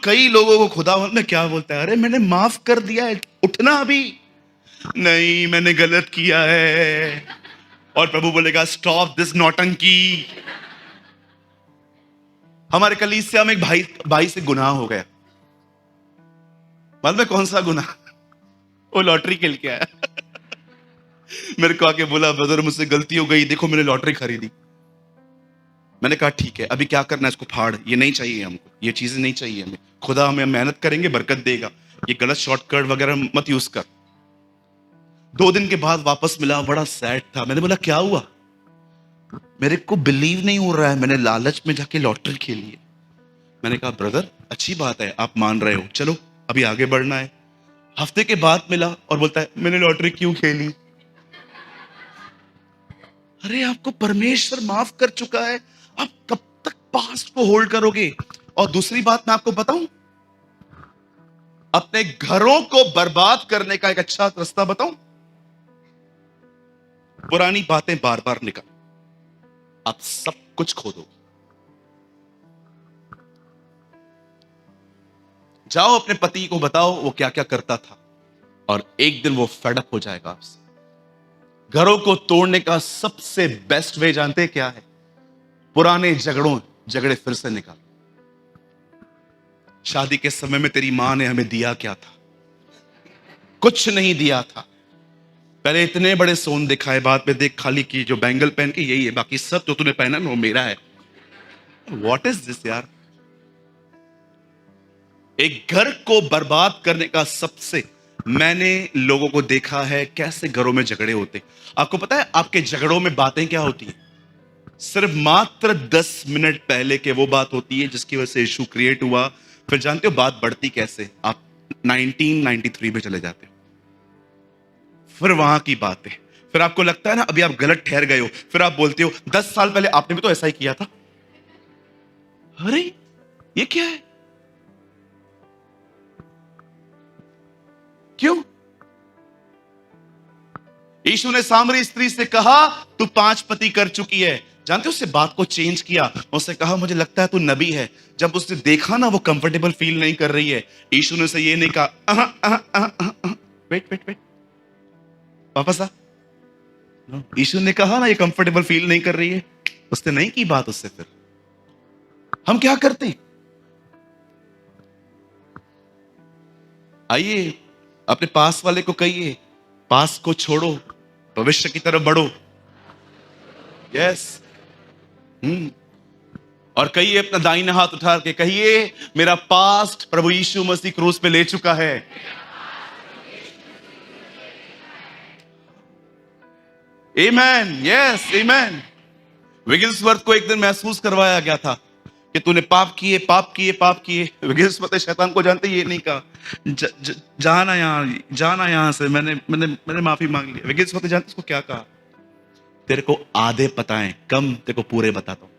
कई लोगों को खुदा में क्या बोलता है, अरे मैंने माफ कर दिया है, उठना अभी। नहीं, मैंने गलत किया है। और प्रभु बोलेगा स्टॉप दिस नौटंकी। हमारे कलीसिया में एक भाई से गुनाह हो गया। मालूम है कौन सा गुनाह? वो लॉटरी खेल के आया। मेरे को आके बोला ब्रदर मुझसे गलती हो गई, देखो मैंने लॉटरी खरीदी। मैंने कहा ठीक है, अभी क्या करना है, इसको फाड़, ये नहीं चाहिए हमको, ये चीजें नहीं चाहिए हमें। खुदा हमें मेहनत करेंगे बरकत देगा, ये गलत शॉर्टकट वगैरह मत यूज कर। 2 दिन के बाद वापस मिला, बड़ा सैड था। मैंने बोला क्या हुआ? मेरे को बिलीव नहीं हो रहा है, मैंने लालच में जाके लॉटरी खेली है। मैंने कहा ब्रदर अच्छी बात है, आप मान रहे हो, चलो अभी आगे बढ़ना है। हफ्ते के बाद मिला और बोलता है मैंने लॉटरी क्यों खेली? अरे आपको परमेश्वर माफ कर चुका है, आप कब तक पास्ट को होल्ड करोगे? और दूसरी बात मैं आपको बताऊं, अपने घरों को बर्बाद करने का एक अच्छा रास्ता बताऊं, पुरानी बातें बार बार निकाल, आप सब कुछ खो दो। जाओ अपने पति को बताओ वो क्या क्या करता था, और एक दिन वो फेडअप हो जाएगा आपसे। घरों को तोड़ने का सबसे बेस्ट वे जानते हैं क्या है? पुराने झगड़े फिर से निकाल। शादी के समय में तेरी मां ने हमें दिया क्या था? कुछ नहीं दिया था। पहले इतने बड़े सोन दिखाए, बाद में देख खाली की जो बैंगल पहन के यही है, बाकी सब जो तूने पहना ना वो मेरा है। व्हाट इज दिस यार? एक घर को बर्बाद करने का सबसे, मैंने लोगों को देखा है कैसे घरों में झगड़े होते। आपको पता है आपके झगड़ों में बातें क्या होती है? सिर्फ मात्र 10 मिनट पहले के वो बात होती है जिसकी वजह से इशू क्रिएट हुआ। फिर जानते हो बात बढ़ती कैसे? आप 1993 में चले जाते हो, फिर वहां की बातें, फिर आपको लगता है ना अभी आप गलत ठहर गए हो, फिर आप बोलते हो 10 साल पहले आपने भी तो ऐसा ही किया था। अरे ये क्या है? क्यों? यीशु ने सामरी स्त्री से कहा तू 5 पति कर चुकी है। जानते हो उससे बात को चेंज किया, उससे कहा मुझे लगता है तू नबी है। जब उसने देखा ना वो कंफर्टेबल फील नहीं कर रही है, यीशु ने उसे ये नहीं कहा वेट वेट वेट वापस आ। यीशु ने कहा ना ये कंफर्टेबल फील नहीं कर रही है, उसने नहीं की बात उससे। फिर हम क्या करते हैं? आइए अपने पास वाले को कहिए, पास को छोड़ो, भविष्य की तरफ बढ़ो। यस। और कहिए अपना दाहिना हाथ उठा के कहिए, मेरा पास्ट प्रभु यीशु मसीह क्रूस पे ले चुका है। आमेन। यस, आमेन। विगिल्सवर्थ को एक दिन महसूस करवाया गया था कि तूने पाप किए, पाप किए, पाप किए। विगिल्सवर्थ शैतान को जानते, ये नहीं कहा जाना यहां से, मैंने मैंने मैंने माफी मांग ली। विगिल्सवर्थ जानते उसको क्या कहा? तेरे को आधे पता है, कम तेरे को पूरे बताता हूं,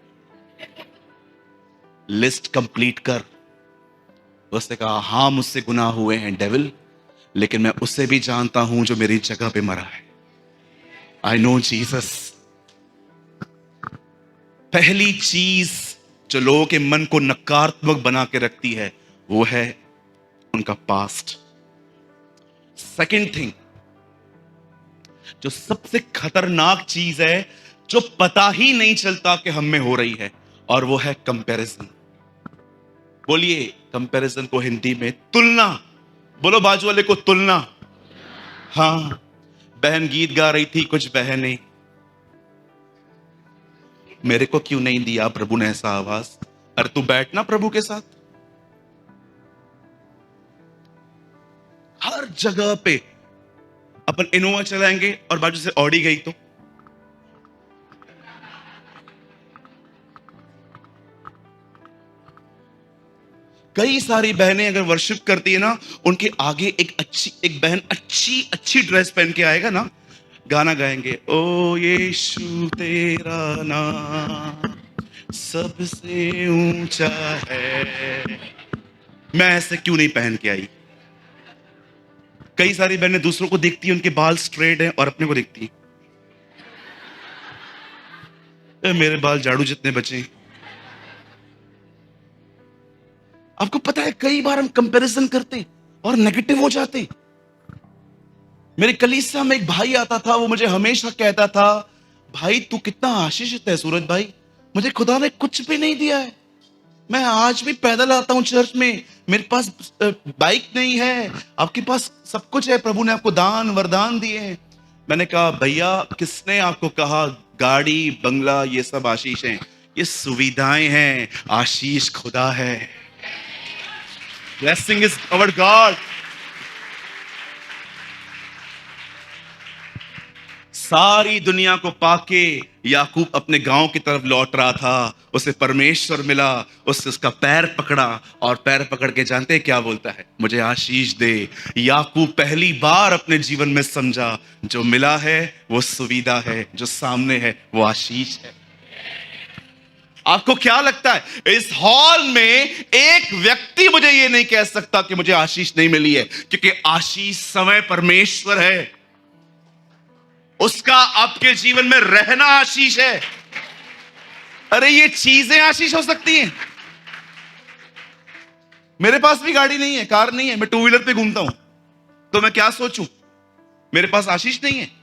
लिस्ट कंप्लीट कर। उसने कहा, हाँ मुझसे गुनाह हुए हैं डेविल, लेकिन मैं उसे भी जानता हूं जो मेरी जगह पे मरा है। I know Jesus. पहली चीज जो लोगों के मन को नकारात्मक बना के रखती है वो है उनका पास्ट। सेकंड थिंग, जो सबसे खतरनाक चीज है जो पता ही नहीं चलता कि हम में हो रही है, और वो है कंपैरिजन। बोलिए कंपैरिजन को हिंदी में तुलना। बोलो बाजू वाले को, तुलना। हाँ, बहन गीत गा रही थी, कुछ बहनें, मेरे को क्यों नहीं दिया प्रभु ने ऐसा आवाज? अरे तू बैठना प्रभु के साथ। हर जगह पे अपन इनोवा चलाएंगे और बाजू से ऑडी गई तो कई सारी बहनें अगर वर्शिप करती है ना, उनके आगे एक बहन अच्छी अच्छी ड्रेस पहन के आएगा ना, गाना गाएंगे, ओ यीशु तेरा नाम सबसे ऊंचा है। मैं ऐसे क्यों नहीं पहन के आई? कई सारी बहनें दूसरों को देखती है, उनके बाल स्ट्रेट हैं, और अपने को देखती है, मेरे बाल झाड़ू जितने बचे। आपको पता है कई बार हम कंपैरिजन करते और नेगेटिव हो जाते। मेरे कलीसिया में एक भाई आता था, वो मुझे हमेशा कहता था, भाई तू कितना आशीषित है सूरज भाई, मुझे खुदा ने कुछ भी नहीं दिया है। मैं आज भी पैदल आता हूं चर्च में, मेरे पास बाइक नहीं है, आपके पास सब कुछ है, प्रभु ने आपको दान वरदान दिए हैं। मैंने कहा, भैया किसने आपको कहा गाड़ी बंगला ये सब आशीष हैं? ये सुविधाएं हैं, आशीष खुदा है। Blessing is our God. सारी दुनिया को पाके याकूब अपने गांव की तरफ लौट रहा था, उसे परमेश्वर मिला, उससे उसका पैर पकड़ा, और पैर पकड़ के जानते हैं क्या बोलता है? मुझे आशीष दे। याकूब पहली बार अपने जीवन में समझा, जो मिला है वो सुविधा है, जो सामने है वो आशीष है। आपको क्या लगता है, इस हॉल में एक व्यक्ति मुझे ये नहीं कह सकता कि मुझे आशीष नहीं मिली है? क्योंकि आशीष समय परमेश्वर है, उसका आपके जीवन में रहना आशीष है। अरे ये चीजें आशीष हो सकती हैं। मेरे पास भी गाड़ी नहीं है, कार नहीं है, मैं टू व्हीलर पे घूमता हूं, तो मैं क्या सोचूं? मेरे पास आशीष नहीं है।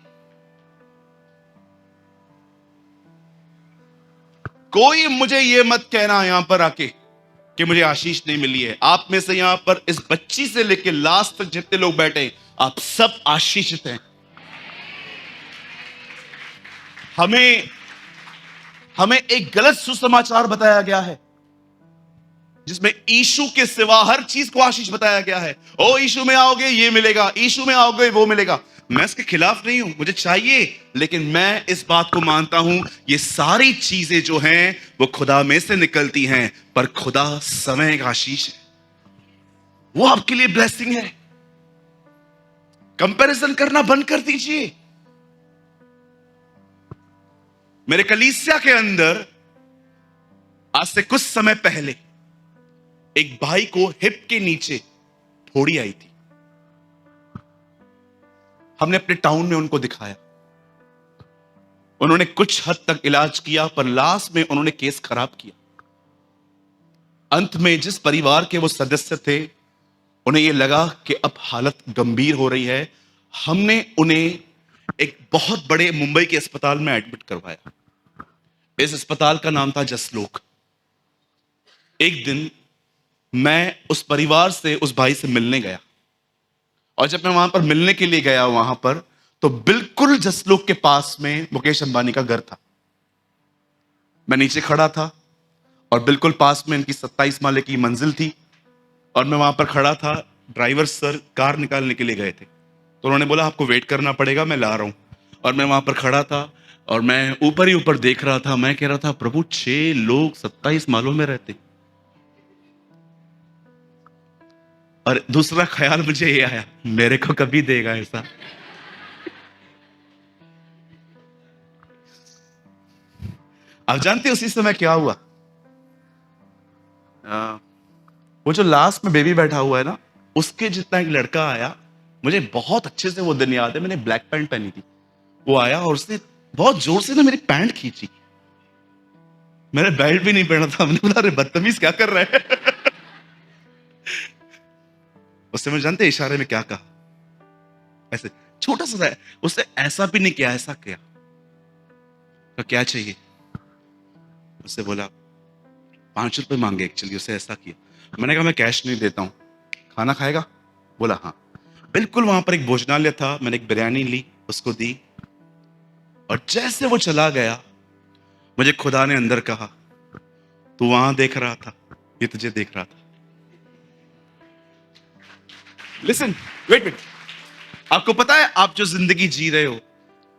कोई मुझे ये मत कहना यहां पर आके कि मुझे आशीष नहीं मिली है। आप में से यहां पर इस बच्ची से लेकर लास्ट तक जितने लोग बैठे, आप सब आशीषित हैं। हमें एक गलत सुसमाचार बताया गया है, जिसमें यीशु के सिवा हर चीज को आशीष बताया गया है। ओ यीशु में आओगे ये मिलेगा, यीशु में आओगे वो मिलेगा। मैं इसके खिलाफ नहीं हूं, मुझे चाहिए, लेकिन मैं इस बात को मानता हूं, ये सारी चीजें जो हैं वो खुदा में से निकलती हैं, पर खुदा समय का आशीष है, वो आपके लिए ब्लेसिंग है। कंपैरिजन करना बंद कर दीजिए। मेरे कलीसिया के अंदर आज से कुछ समय पहले एक भाई को हिप के नीचे फोड़ी आई थी। हमने अपने टाउन में उनको दिखाया, उन्होंने कुछ हद तक इलाज किया, पर लास्ट में उन्होंने केस खराब किया। अंत में जिस परिवार के वो सदस्य थे, उन्हें यह लगा कि अब हालत गंभीर हो रही है। हमने उन्हें एक बहुत बड़े मुंबई के अस्पताल में एडमिट करवाया। इस अस्पताल का नाम था जसलोक। एक दिन मैं उस परिवार से, उस भाई से मिलने गया। और जब मैं वहां पर मिलने के लिए गया वहां पर, तो बिल्कुल जसलोक के पास में मुकेश अंबानी का घर था। मैं नीचे खड़ा था और बिल्कुल पास में इनकी 27 माले की मंजिल थी, और मैं वहां पर खड़ा था। ड्राइवर सर कार निकालने के लिए गए थे, तो उन्होंने बोला आपको वेट करना पड़ेगा, मैं ला रहा हूं। और मैं वहां पर खड़ा था और मैं ऊपर ही ऊपर देख रहा था। मैं कह रहा था प्रभु 6 लोग 27 मालों में रहते। और दूसरा ख्याल मुझे ये आया, मेरे को कभी देगा ऐसा। आप जानते उसी समय क्या हुआ? आ, वो जो लास्ट में बेबी बैठा हुआ है ना, उसके जितना एक लड़का आया। मुझे बहुत अच्छे से वो दिन याद है, मैंने ब्लैक पैंट पहनी थी। वो आया और उसने बहुत जोर से ना मेरी पैंट खींची। मैंने बेल्ट भी नहीं पहना था। मैंने बोला अरे बदतमीज क्या कर रहा है। उससे मैं जानते इशारे में क्या कहा, ऐसे छोटा सा था। उसने ऐसा भी नहीं किया, ऐसा किया। तो क्या चाहिए? उससे बोला 5 रुपए मांगे। एक्चुअली उसे ऐसा किया। मैंने कहा मैं कैश नहीं देता हूं, खाना खाएगा? बोला हाँ। बिल्कुल वहां पर एक भोजनालय था, मैंने एक बिरयानी ली, उसको दी। और जैसे वो चला गया, मुझे खुदा ने अंदर कहा तू वहां देख रहा था, ये तुझे देख रहा था। Listen, wait wait. आपको पता है आप जो जिंदगी जी रहे हो,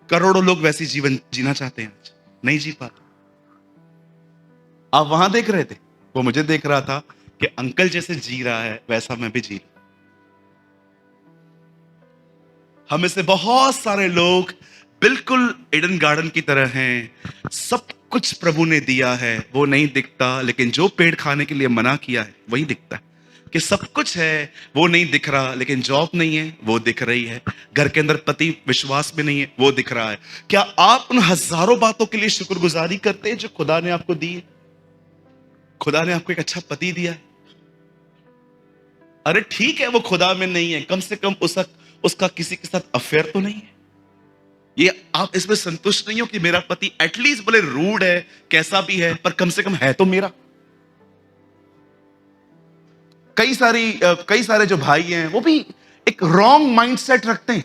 करोड़ों लोग वैसी जीवन जीना चाहते हैं, आज नहीं जी पाते। आप वहां देख रहे थे, वो मुझे देख रहा था कि अंकल जैसे जी रहा है वैसा मैं भी जी रहा। हमें से बहुत सारे लोग बिल्कुल एडन गार्डन की तरह हैं। सब कुछ प्रभु ने दिया है, वो नहीं दिखता, लेकिन जो पेड़ खाने के लिए मना किया है वही दिखता है। कि सब कुछ है, वो नहीं दिख रहा, लेकिन जॉब नहीं है, वो दिख रही है। घर के अंदर पति विश्वास में नहीं है, वो दिख रहा है। क्या आप उन हजारों बातों के लिए शुक्रगुजारी करते हैं जो खुदा ने आपको दी है? खुदा ने आपको एक अच्छा पति दिया है। अरे ठीक है वो खुदा में नहीं है, कम से कम उसका किसी के साथ अफेयर तो नहीं है। ये आप इसमें संतुष्ट नहीं हो कि मेरा पति एटलीस्ट भले रूड है, कैसा भी है, पर कम से कम है तो मेरा। कई सारे जो भाई हैं वो भी एक रॉन्ग माइंडसेट रखते हैं।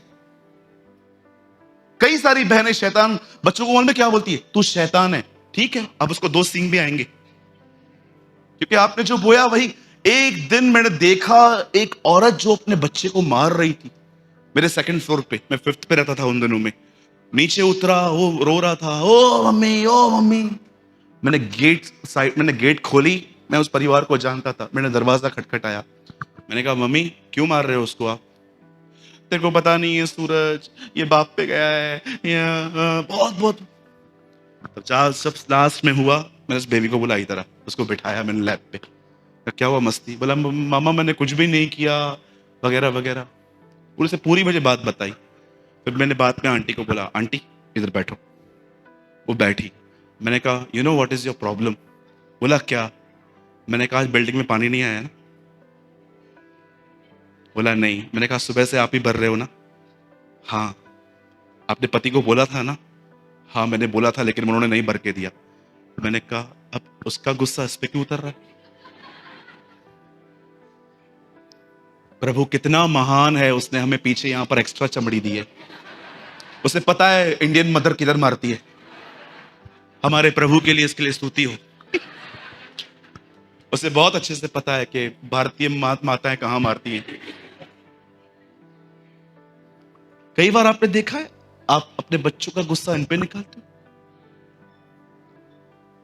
कई सारी बहनें शैतान बच्चों को मन में क्या बोलती है, तू शैतान है। ठीक है, अब उसको 2 सींग भी आएंगे, क्योंकि आपने जो बोया वही। एक दिन मैंने देखा एक औरत जो अपने बच्चे को मार रही थी, मेरे 2nd फ्लोर पे, मैं 5th पे रहता था उन दिनों में। नीचे उतरा, वो रो रहा था, ओ मम्मी ओ मम्मी। मैंने गेट खोली। मैं उस परिवार को जानता था। मैंने दरवाजा खटखटाया। मैंने कहा मम्मी क्यों मार रहे हो उसको आप? तेरे को पता नहीं है सूरज, ये बाप पे गया है, बहुत बहुत। तब जब लास्ट में हुआ, मैंने उस बेबी को बुला इधर, उसको बिठाया मैंने लैब पे। क्या हुआ मस्ती? बोला मामा मैंने कुछ भी नहीं किया, वगैरह वगैरह। उनसे पूरी मुझे बात बताई। फिर मैंने बाद में आंटी को बोला, आंटी इधर बैठो। वो बैठी। मैंने कहा you know what is your problem? बोला क्या? मैंने कहा आज बिल्डिंग में पानी नहीं आया ना? बोला नहीं। मैंने कहा सुबह से आप ही भर रहे हो ना? हाँ। आपने पति को बोला था ना? हाँ मैंने बोला था, लेकिन उन्होंने नहीं भर के दिया। मैंने कहा अब उसका गुस्सा इस पे क्यों उतर रहा है? प्रभु कितना महान है, उसने हमें पीछे यहां पर एक्स्ट्रा चमड़ी दी है। उसे पता है इंडियन मदर किधर मारती है। हमारे प्रभु के लिए इसके लिए स्तुति हो। उसे बहुत अच्छे से पता है कि भारतीय माताएं कहां मारती हैं। कई बार आपने देखा है, आप अपने बच्चों का गुस्सा इन पे निकालते हो।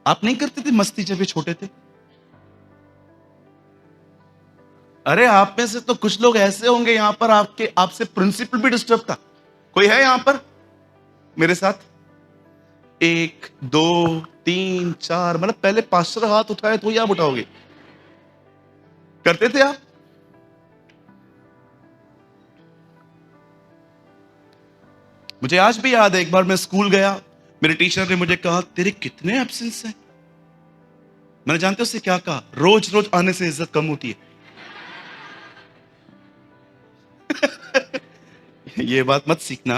आप नहीं करते थे मस्ती जब ये छोटे थे? अरे आप में से तो कुछ लोग ऐसे होंगे यहां पर, आपके आपसे प्रिंसिपल भी डिस्टर्ब था। कोई है यहां पर मेरे साथ? 1 2 3 4, मतलब पहले 5 हाथ उठाए तो ही आप उठाओगे। करते थे आप? मुझे आज भी याद है, एक बार मैं स्कूल गया, मेरे टीचर ने मुझे कहा तेरे कितने एब्सेंस हैं। मैंने जानते उससे क्या कहा, रोज रोज आने से इज्जत कम होती है। ये बात मत सीखना।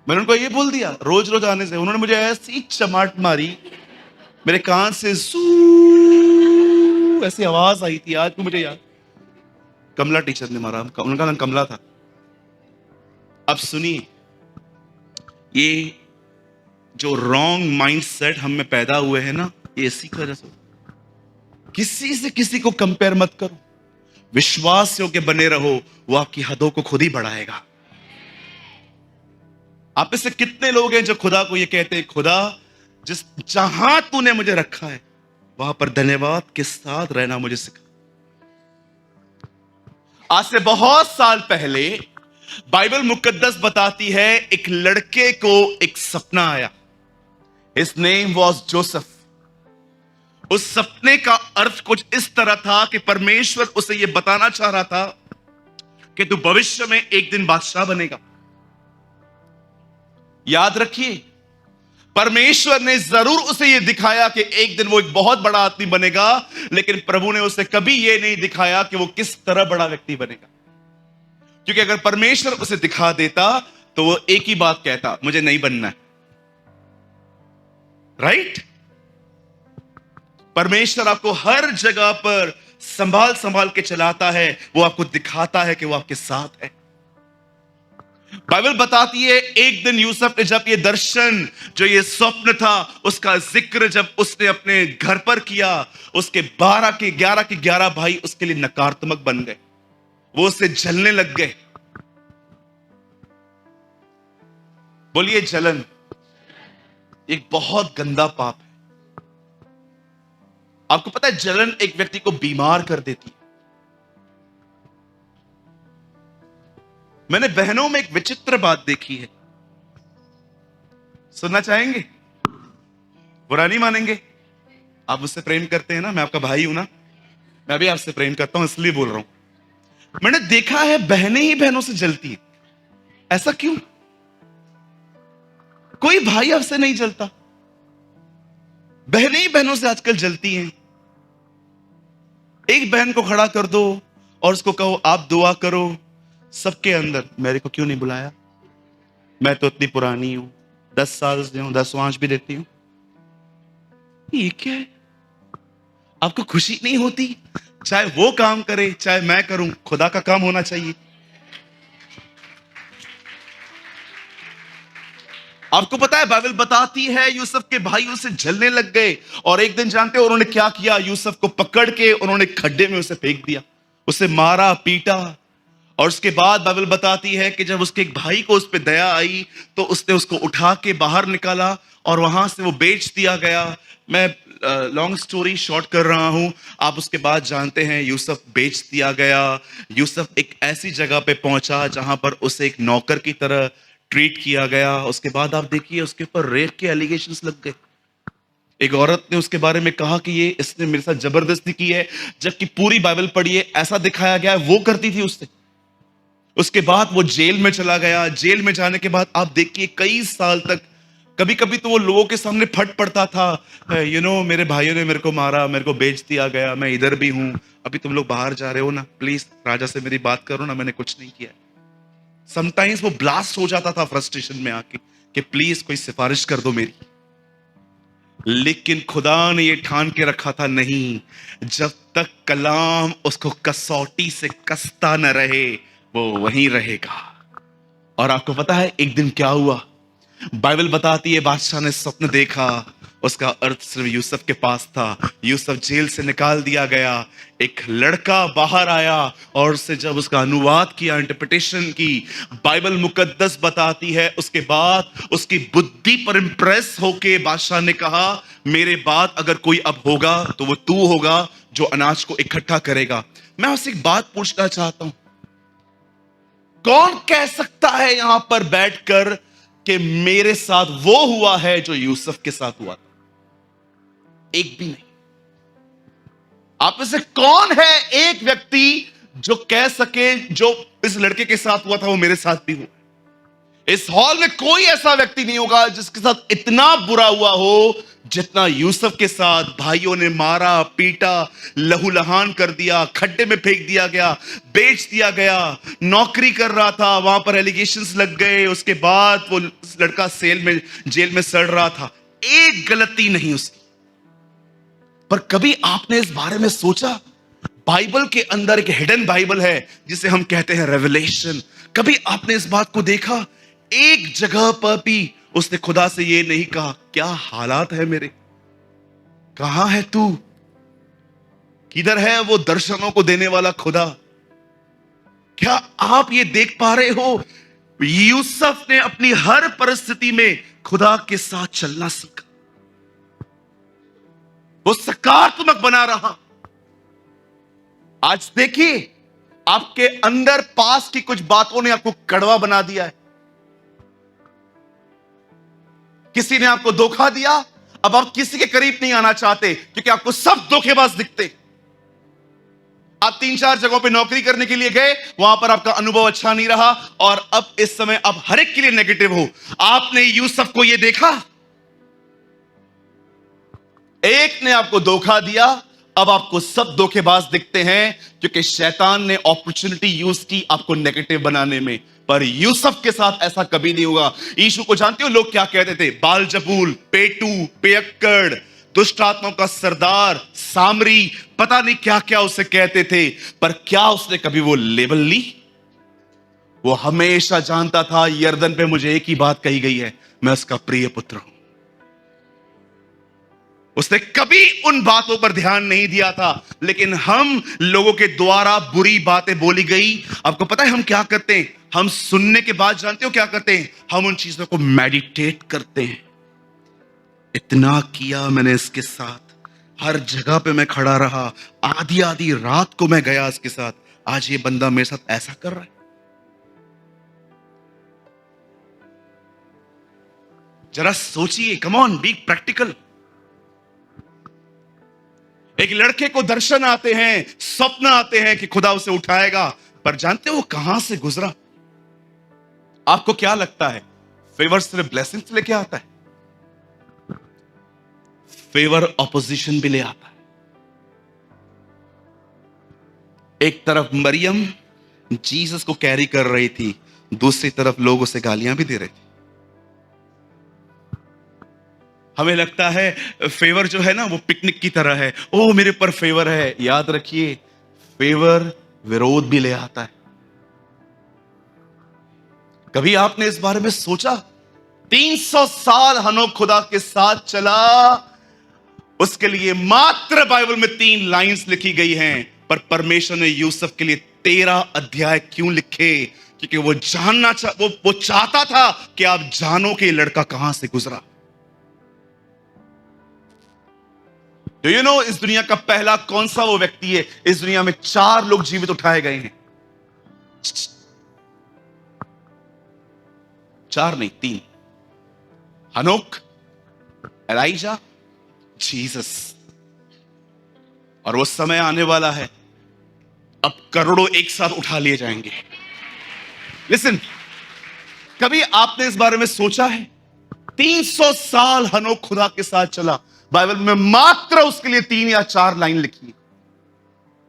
मैंने उनको ये बोल दिया रोज रोज आने से। उन्होंने मुझे ऐसी चमाट मारी, मेरे कान से ऐसी आवाज आई थी, आज भी मुझे याद। कमला टीचर ने मारा, उनका नाम कमला था। अब सुनिए, ये जो रॉन्ग माइंडसेट हम में पैदा हुए हैं ना, ये इसी की वजह से। किसी से किसी को कंपेयर मत करो, विश्वास योग्य बने रहो, वो आपकी हदों को खुद ही बढ़ाएगा। आप में से कितने लोग हैं जो खुदा को ये कहते हैं, खुदा जिस जहां तूने मुझे रखा है वहां पर धन्यवाद के साथ रहना मुझे सिखा। आज से बहुत साल पहले बाइबल मुकद्दस बताती है, एक लड़के को एक सपना आया। His name was Joseph. उस सपने का अर्थ कुछ इस तरह था कि परमेश्वर उसे यह बताना चाह रहा था कि तू भविष्य में एक दिन बादशाह बनेगा। याद रखिए, परमेश्वर ने जरूर उसे यह दिखाया कि एक दिन वो एक बहुत बड़ा आदमी बनेगा, लेकिन प्रभु ने उसे कभी यह नहीं दिखाया कि वो किस तरह बड़ा व्यक्ति बनेगा। क्योंकि अगर परमेश्वर उसे दिखा देता तो वो एक ही बात कहता, मुझे नहीं बनना है। राइट? परमेश्वर आपको हर जगह पर संभाल संभाल के चलाता है, वो आपको दिखाता है कि वो आपके साथ है। बाइबल बताती है, एक दिन यूसुफ ने जब ये दर्शन, जो ये स्वप्न था, उसका जिक्र जब उसने अपने घर पर किया, उसके 12 के 11 भाई उसके लिए नकारात्मक बन गए, वो उससे जलने लग गए। बोलिए जलन एक बहुत गंदा पाप है। आपको पता है, जलन एक व्यक्ति को बीमार कर देती है। मैंने बहनों में एक विचित्र बात देखी है, सुनना चाहेंगे? बुरा नहीं मानेंगे? आप मुझसे प्रेम करते हैं ना, मैं आपका भाई हूं ना, मैं भी आपसे प्रेम करता हूं, इसलिए बोल रहा हूं। मैंने देखा है बहनें ही बहनों से जलती है। ऐसा क्यों? कोई भाई आपसे नहीं जलता, बहनें ही बहनों से आजकल जलती हैं। एक बहन को खड़ा कर दो और उसको कहो आप दुआ करो, सबके अंदर मेरे को क्यों नहीं बुलाया, मैं तो इतनी पुरानी हूं, 10 साल से हूं, 10 वांच भी देती हूं। ये क्या है? आपको खुशी नहीं होती? चाहे वो काम करे चाहे मैं करूं, खुदा का काम होना चाहिए। आपको पता है, बाइबल बताती है यूसुफ के भाई उसे जलने लग गए, और एक दिन जानते हो उन्होंने क्या किया? यूसुफ को पकड़ के उन्होंने खड्डे में उसे फेंक दिया, उसे मारा पीटा। और उसके बाद बाइबल बताती है कि जब उसके एक भाई को उस पर दया आई तो उसने उसको उठा के बाहर निकाला और वहां से वो बेच दिया गया। मैं लॉन्ग स्टोरी शॉर्ट कर रहा हूं, आप उसके बाद जानते हैं यूसुफ बेच दिया गया। यूसुफ एक ऐसी जगह पे पहुंचा जहां पर उसे एक नौकर की तरह ट्रीट किया गया। उसके बाद आप देखिए उसके ऊपर रेप के एलिगेशंस लग गए। एक औरत ने उसके बारे में कहा कि ये इसने मेरे साथ जबरदस्ती की है, जबकि पूरी बाइबल पढ़िए ऐसा दिखाया गया है वो करती थी उससे। उसके बाद वो जेल में चला गया। जेल में जाने के बाद आप देखिए कई साल तक, कभी कभी तो वो लोगों के सामने फट पड़ता था, मेरे भाइयों ने मेरे को मारा, मेरे को बेच दिया गया, मैं इधर भी हूं, अभी तुम लोग बाहर जा रहे हो ना, प्लीज राजा से मेरी बात करो ना, मैंने कुछ नहीं किया। समटाइम्स वो ब्लास्ट हो जाता था फ्रस्ट्रेशन में आके कि प्लीज कोई सिफारिश कर दो मेरी। लेकिन खुदा ने ये ठान के रखा था, नहीं, जब तक कलाम उसको कसौटी से कसता न रहे वो वहीं रहेगा। और आपको पता है एक दिन क्या हुआ? बाइबल बताती है बादशाह ने स्वप्न देखा, उसका अर्थ सिर्फ यूसुफ के पास था। यूसुफ जेल से निकाल दिया गया, एक लड़का बाहर आया और उससे जब उसका अनुवाद किया, इंटरप्रिटेशन की, बाइबल मुकद्दस बताती है उसके बाद उसकी बुद्धि पर इंप्रेस होके बादशाह ने कहा, मेरे बाद अगर कोई अब होगा तो वो तू होगा जो अनाज को इकट्ठा करेगा। मैं आपसे एक बात पूछना चाहता हूं, कौन कह सकता है यहां पर बैठकर कि मेरे साथ वो हुआ है जो यूसुफ के साथ हुआ था? एक भी नहीं। आप में से कौन है एक व्यक्ति जो कह सके जो इस लड़के के साथ हुआ था वो मेरे साथ भी हुआ? इस हॉल में कोई ऐसा व्यक्ति नहीं होगा जिसके साथ इतना बुरा हुआ हो जितना यूसुफ के साथ। भाइयों ने मारा पीटा, लहूलुहान कर दिया, खड्डे में फेंक दिया गया, बेच दिया गया, नौकरी कर रहा था, वहां पर एलिगेशंस लग गए। उसके बाद वो लड़का जेल में सड़ रहा था, एक गलती नहीं उसकी। पर कभी आपने इस बारे में सोचा, बाइबल के अंदर एक हिडन बाइबल है जिसे हम कहते हैं रेवलेशन। कभी आपने इस बात को देखा? एक जगह पर भी उसने खुदा से ये नहीं कहा क्या हालात है मेरे, कहां है तू, किधर है वो दर्शनों को देने वाला खुदा। क्या आप ये देख पा रहे हो? यूसुफ ने अपनी हर परिस्थिति में खुदा के साथ चलना सीखा, वो सकारात्मक बना रहा। आज देखिए, आपके अंदर पास की कुछ बातों ने आपको कड़वा बना दिया है। किसी ने आपको धोखा दिया, अब आप किसी के करीब नहीं आना चाहते क्योंकि आपको सब धोखेबाज दिखते। आप 3-4 जगहों पे नौकरी करने के लिए गए, वहां पर आपका अनुभव अच्छा नहीं रहा और अब इस समय आप हर एक के लिए नेगेटिव हो। आपने यूसुफ को यह देखा, एक ने आपको धोखा दिया, अब आपको सब धोखेबाज दिखते हैं क्योंकि शैतान ने अपॉर्चुनिटी यूज की आपको नेगेटिव बनाने में। पर यूसुफ के साथ ऐसा कभी नहीं होगा। यीशु को जानते हो लोग क्या कहते थे? बालजबूल, पेटू, पियक्कड़, दुष्ट आत्माओं का सरदार, सामरी, पता नहीं क्या क्या उसे कहते थे। पर क्या उसने कभी वो लेबल ली? वो हमेशा जानता था यरदन पे मुझे एक ही बात कही गई है, मैं उसका प्रिय पुत्र हूं। उसने कभी उन बातों पर ध्यान नहीं दिया था। लेकिन हम लोगों के द्वारा बुरी बातें बोली गई, आपको पता है हम क्या करते हैं? हम सुनने के बाद जानते हो क्या करते हैं? हम उन चीजों को मेडिटेट करते हैं। इतना किया मैंने इसके साथ, हर जगह पे मैं खड़ा रहा, आधी आधी रात को मैं गया इसके साथ, आज ये बंदा मेरे साथ ऐसा कर रहा है। जरा सोचिए, कम ऑन, बी प्रैक्टिकल। एक लड़के को दर्शन आते हैं, स्वप्न आते हैं कि खुदा उसे उठाएगा, पर जानते हो वो कहां से गुजरा? आपको क्या लगता है फेवर सिर्फ ब्लेसिंग्स लेके आता है? फेवर ऑपोजिशन भी ले आता है। एक तरफ मरियम जीसस को कैरी कर रही थी, दूसरी तरफ लोग उसे गालियां भी दे रहे थे। हमें लगता है फेवर जो है ना वो पिकनिक की तरह है, ओ मेरे पर फेवर है। याद रखिए, फेवर विरोध भी ले आता है। कभी आपने इस बारे में सोचा? 300 साल हनोक खुदा के साथ चला, उसके लिए मात्र बाइबल में 3 लाइंस लिखी गई हैं, पर परमेश्वर ने यूसुफ के लिए 13 अध्याय क्यों लिखे? क्योंकि वो जानना वो चाहता था कि आप जानो कि लड़का कहां से गुजरा। Do you know, इस दुनिया का पहला कौन सा वो व्यक्ति है? इस दुनिया में 4 लोग जीवित उठाए गए हैं। 4 नहीं, 3। हनोक, एलाइजा, जीसस। और वो समय आने वाला है, अब करोड़ों एक साथ उठा लिए जाएंगे। लिसन, कभी आपने इस बारे में सोचा है? 300 साल हनोक खुदा के साथ चला, बाइबल में मात्र उसके लिए 3 या 4 लाइन लिखी।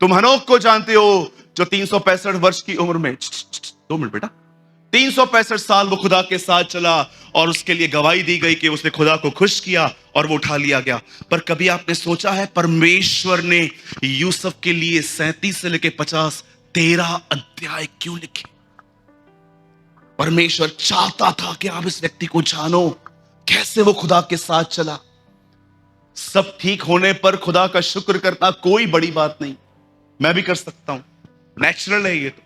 तुम हनोक को जानते हो जो 365 वर्ष की उम्र में, 2 मिनट बेटा, 365 साल वो खुदा के साथ चला और उसके लिए गवाही दी गई कि उसने खुदा को खुश किया और वो उठा लिया गया। पर कभी आपने सोचा है परमेश्वर ने यूसुफ के लिए 37 से लेकर 50 13 अध्याय क्यों लिखे? परमेश्वर चाहता था कि आप इस व्यक्ति को जानो, कैसे वो खुदा के साथ चला। सब ठीक होने पर खुदा का शुक्र करना कोई बड़ी बात नहीं, मैं भी कर सकता हूं, नेचुरल है ये तो।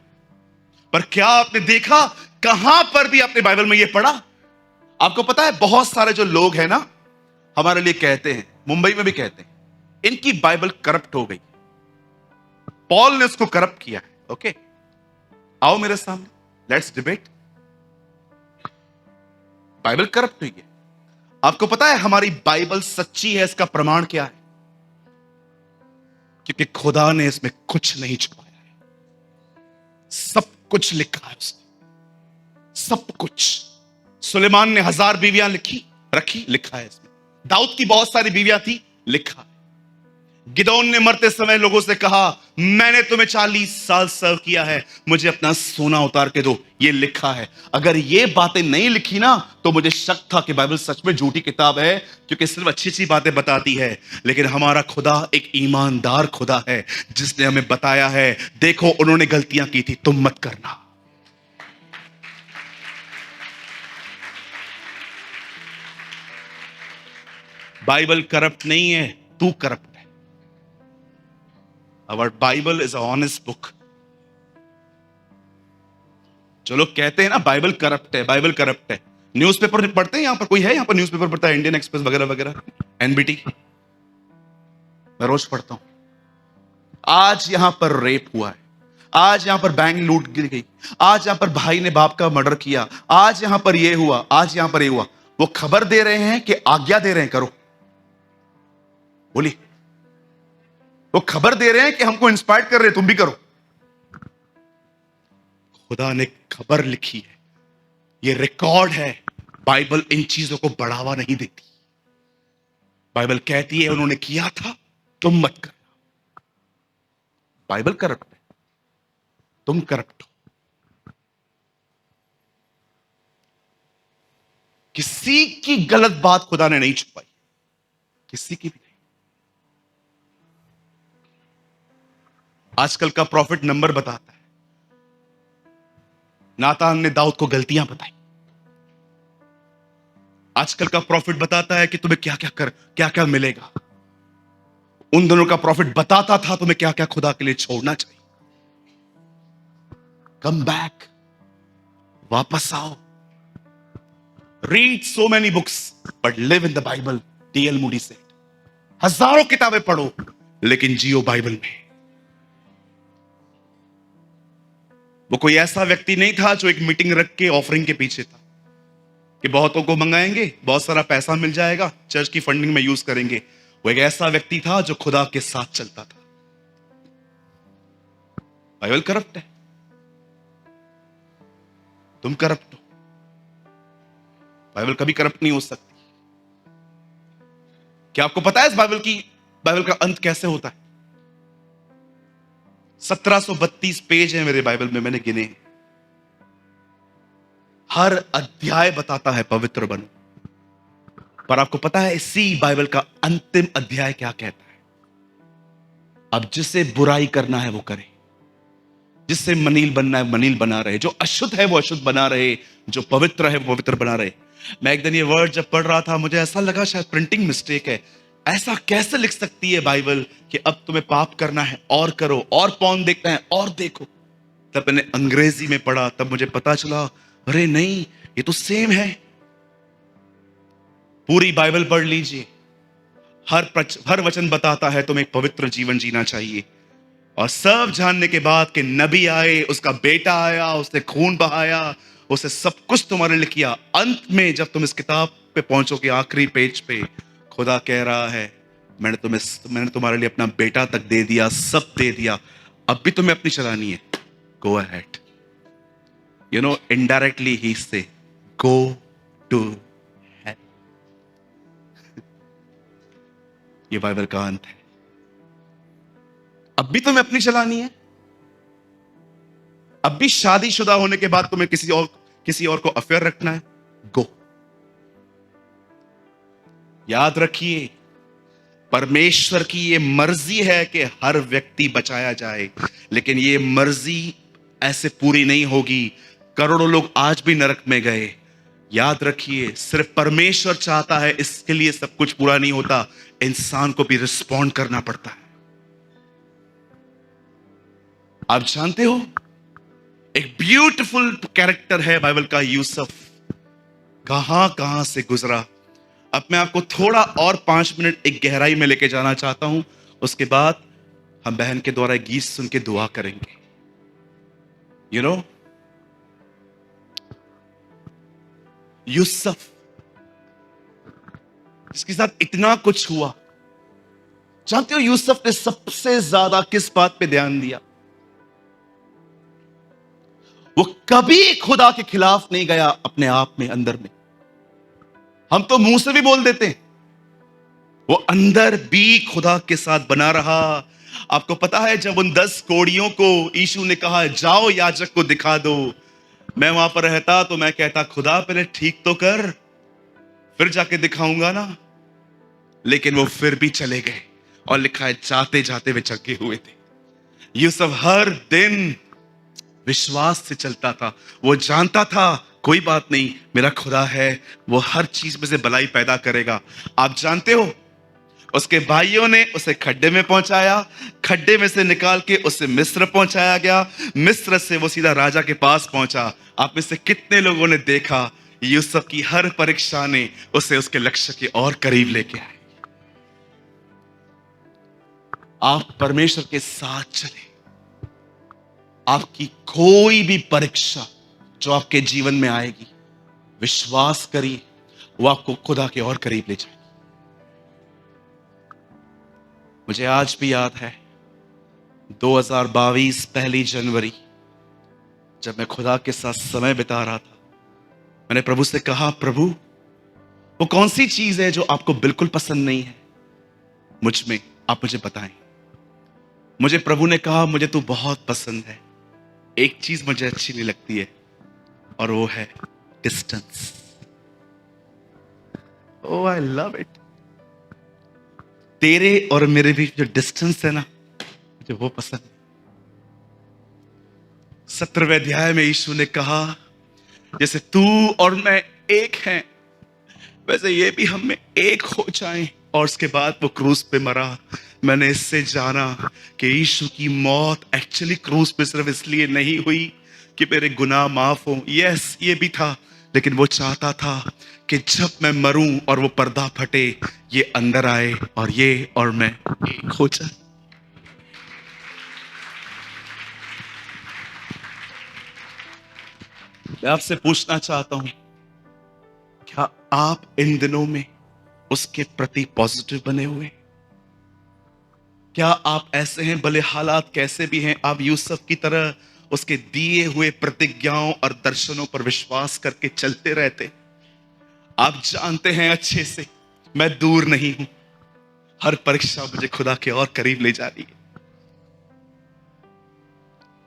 पर क्या आपने देखा, कहां पर भी आपने बाइबल में ये पढ़ा? आपको पता है बहुत सारे जो लोग हैं ना, हमारे लिए कहते हैं, मुंबई में भी कहते हैं, इनकी बाइबल करप्ट हो गई, पॉल ने उसको करप्ट किया है। ओके, आओ मेरे सामने, लेट्स डिबेट। बाइबल करप्ट हुई है। आपको पता है हमारी बाइबल सच्ची है, इसका प्रमाण क्या है? क्योंकि खुदा ने इसमें कुछ नहीं छुपाया है, सब कुछ लिखा है उसने, सब कुछ। सुलेमान ने 1000 बीवियां रखी, लिखा है इसमें। दाऊद की बहुत सारी बीवियां थी, लिखा है। गिदोन ने मरते समय लोगों से कहा, मैंने तुम्हें 40 साल सर्व किया है, मुझे अपना सोना उतार के दो। ये लिखा है। अगर ये बातें नहीं लिखी ना, तो मुझे शक था कि बाइबल सच में झूठी किताब है, क्योंकि सिर्फ अच्छी अच्छी बातें बताती है। लेकिन हमारा खुदा एक ईमानदार खुदा है, जिसने हमें बताया है, देखो उन्होंने गलतियां की थी, तुम मत करना। बाइबल करप्ट नहीं है, तू करप्ट है। Our Bible is a honest book. जो लोग कहते हैं ना बाइबल करप्ट है, बाइबल करप्ट है, न्यूज़पेपर पढ़ते हैं? यहां पर कोई है? यहां पर न्यूज़पेपर पढ़ता है? इंडियन एक्सप्रेस वगैरह वगैरह, एनबीटी, मैं रोज पढ़ता हूं। आज यहां पर रेप हुआ है, आज यहां पर बैंक लूट गिर गई, आज यहां पर भाई ने बाप का मर्डर किया, आज यहां पर ये हुआ, आज यहां पर ये हुआ। वो खबर दे रहे हैं कि आज्ञा दे रहे हैं करो? बोली, वो खबर दे रहे हैं कि हमको इंस्पायर कर रहे हैं तुम भी करो? खुदा ने खबर लिखी है, ये रिकॉर्ड है। बाइबल इन चीजों को बढ़ावा नहीं देती। बाइबल कहती है उन्होंने किया था, तुम मत करना। बाइबल करप्ट है, तुम करप्ट हो। किसी की गलत बात खुदा ने नहीं छुपाई, किसी की भी नहीं। आजकल का प्रॉफिट नंबर बताता है, नातान ने दाऊद को गलतियां बताई। आजकल का प्रॉफिट बताता है कि तुम्हें क्या क्या मिलेगा। उन दोनों का प्रॉफिट बताता था तुम्हें क्या क्या खुदा के लिए छोड़ना चाहिए। कम बैक, वापस आओ। Read so many books but live in the Bible, TL Moody से। हजारों किताबें पढ़ो लेकिन जियो बाइबल में। वो कोई ऐसा व्यक्ति नहीं था जो एक मीटिंग रख के ऑफरिंग के पीछे था कि बहुतों को मंगाएंगे, बहुत सारा पैसा मिल जाएगा, चर्च की फंडिंग में यूज करेंगे। वो एक ऐसा व्यक्ति था जो खुदा के साथ चलता था। बाइबल करप्ट है, तुम करप्ट हो। बाइबल कभी करप्ट नहीं हो सकती। क्या आपको पता है इस बाइबल का अंत कैसे होता है? 1732 पेज है मेरे बाइबल में, मैंने गिने। हर अध्याय बताता है पवित्र बनो। पर आपको पता है इसी बाइबल का अंतिम अध्याय क्या कहता है? अब जिसे बुराई करना है वो करे, जिससे मनील बनना है मनील बना रहे, जो अशुद्ध है वो अशुद्ध बना रहे, जो पवित्र है वो पवित्र बना रहे। मैं एक दिन ये वर्ड जब पढ़ रहा था, मुझे ऐसा लगा शायद प्रिंटिंग मिस्टेक है। ऐसा कैसे लिख सकती है बाइबल कि अब तुम्हें पाप करना है और करो, और पॉर्न देखना है और देखो। तब मैंने अंग्रेजी में पढ़ा, तब मुझे पता चला अरे नहीं, ये तो सेम है। पूरी बाइबल पढ़ लीजिए, हर वचन बताता है तुम्हें एक पवित्र जीवन जीना चाहिए। और सब जानने के बाद कि नबी आए, उसका बेटा आया, उसने खून बहाया, उसने सब कुछ तुम्हारे लिए किया। अंत में जब तुम इस किताब पे पहुंचोगे, आखिरी पेज पे, खुदा कह रहा है मैंने तुम्हारे लिए अपना बेटा तक दे दिया, सब दे दिया, अब भी तुम्हें अपनी चलानी है, go ahead. You know, indirectly ही से गो टू हेल। ये बाइबल का अंत है। अब भी तुम्हें अपनी चलानी है। अब भी शादीशुदा होने के बाद तुम्हें किसी और को अफेयर रखना है, गो। याद रखिए, परमेश्वर की यह मर्जी है कि हर व्यक्ति बचाया जाए, लेकिन यह मर्जी ऐसे पूरी नहीं होगी। करोड़ों लोग आज भी नरक में गए। याद रखिए, सिर्फ परमेश्वर चाहता है, इसके लिए सब कुछ पूरा नहीं होता, इंसान को भी रिस्पॉन्ड करना पड़ता है। आप जानते हो, एक ब्यूटीफुल कैरेक्टर है बाइबल का, यूसुफ। कहां कहां से गुजरा। अब मैं आपको थोड़ा और 5 मिनट एक गहराई में लेके जाना चाहता हूं, उसके बाद हम बहन के द्वारा गीत सुन के दुआ करेंगे। यू नो, यूसुफ जिसके साथ इतना कुछ हुआ, जानते हो यूसुफ ने सबसे ज्यादा किस बात पे ध्यान दिया? वो कभी खुदा के खिलाफ नहीं गया अपने आप में, अंदर में। हम तो मुंह से भी बोल देते हैं, वो अंदर भी खुदा के साथ बना रहा। आपको पता है जब उन 10 कोड़ियों को यीशु ने कहा जाओ याजक को दिखा दो, मैं वहां पर रहता तो मैं कहता खुदा पहले ठीक तो कर, फिर जाके दिखाऊंगा ना। लेकिन वो फिर भी चले गए और लिखा है जाते जाते वे जगे हुए थे। यूसुफ हर दिन विश्वास से चलता था। वो जानता था कोई बात नहीं, मेरा खुदा है, वो हर चीज में से भलाई पैदा करेगा। आप जानते हो उसके भाइयों ने उसे खड्डे में पहुंचाया, खड्डे में से निकाल के उसे मिस्र पहुंचाया गया, मिस्र से वो सीधा राजा के पास पहुंचा। आप में से कितने लोगों ने देखा यूसुफ की हर परीक्षा ने उसे उसके लक्ष्य के और करीब लेके आए। आप परमेश्वर के साथ चले, आपकी कोई भी परीक्षा जो आपके जीवन में आएगी, विश्वास करिए वो आपको खुदा के और करीब ले जाएगी। मुझे आज भी याद है 2022 पहली जनवरी, जब मैं खुदा के साथ समय बिता रहा था, मैंने प्रभु से कहा प्रभु वो कौन सी चीज है जो आपको बिल्कुल पसंद नहीं है मुझ में, आप मुझे बताएं। मुझे प्रभु ने कहा मुझे तू बहुत पसंद है, एक चीज मुझे अच्छी नहीं लगती है और वो है distance. Oh I love it. तेरे और मेरे बीच जो डिस्टेंस है ना, मुझे वो पसंद है। 17वें अध्याय में यीशु ने कहा जैसे तू और मैं एक हैं, वैसे ये भी हम में एक हो जाएं। और उसके बाद वो क्रूस पे मरा। मैंने इससे जाना कि यीशु की मौत एक्चुअली क्रूस पे सिर्फ इसलिए नहीं हुई कि मेरे गुनाह माफ हो, यस ये भी था, लेकिन वो चाहता था कि जब मैं मरूं और वो पर्दा फटे, ये अंदर आए और ये और मैं एक हो जाए। मैं आपसे पूछना चाहता हूं, क्या आप इन दिनों में उसके प्रति पॉजिटिव बने हुए? क्या आप ऐसे हैं, भले हालात कैसे भी हैं, आप यूसुफ की तरह उसके दिए हुए प्रतिज्ञाओं और दर्शनों पर विश्वास करके चलते रहते? आप जानते हैं अच्छे से मैं दूर नहीं हूं, हर परीक्षा मुझे खुदा के और करीब ले जा रही है।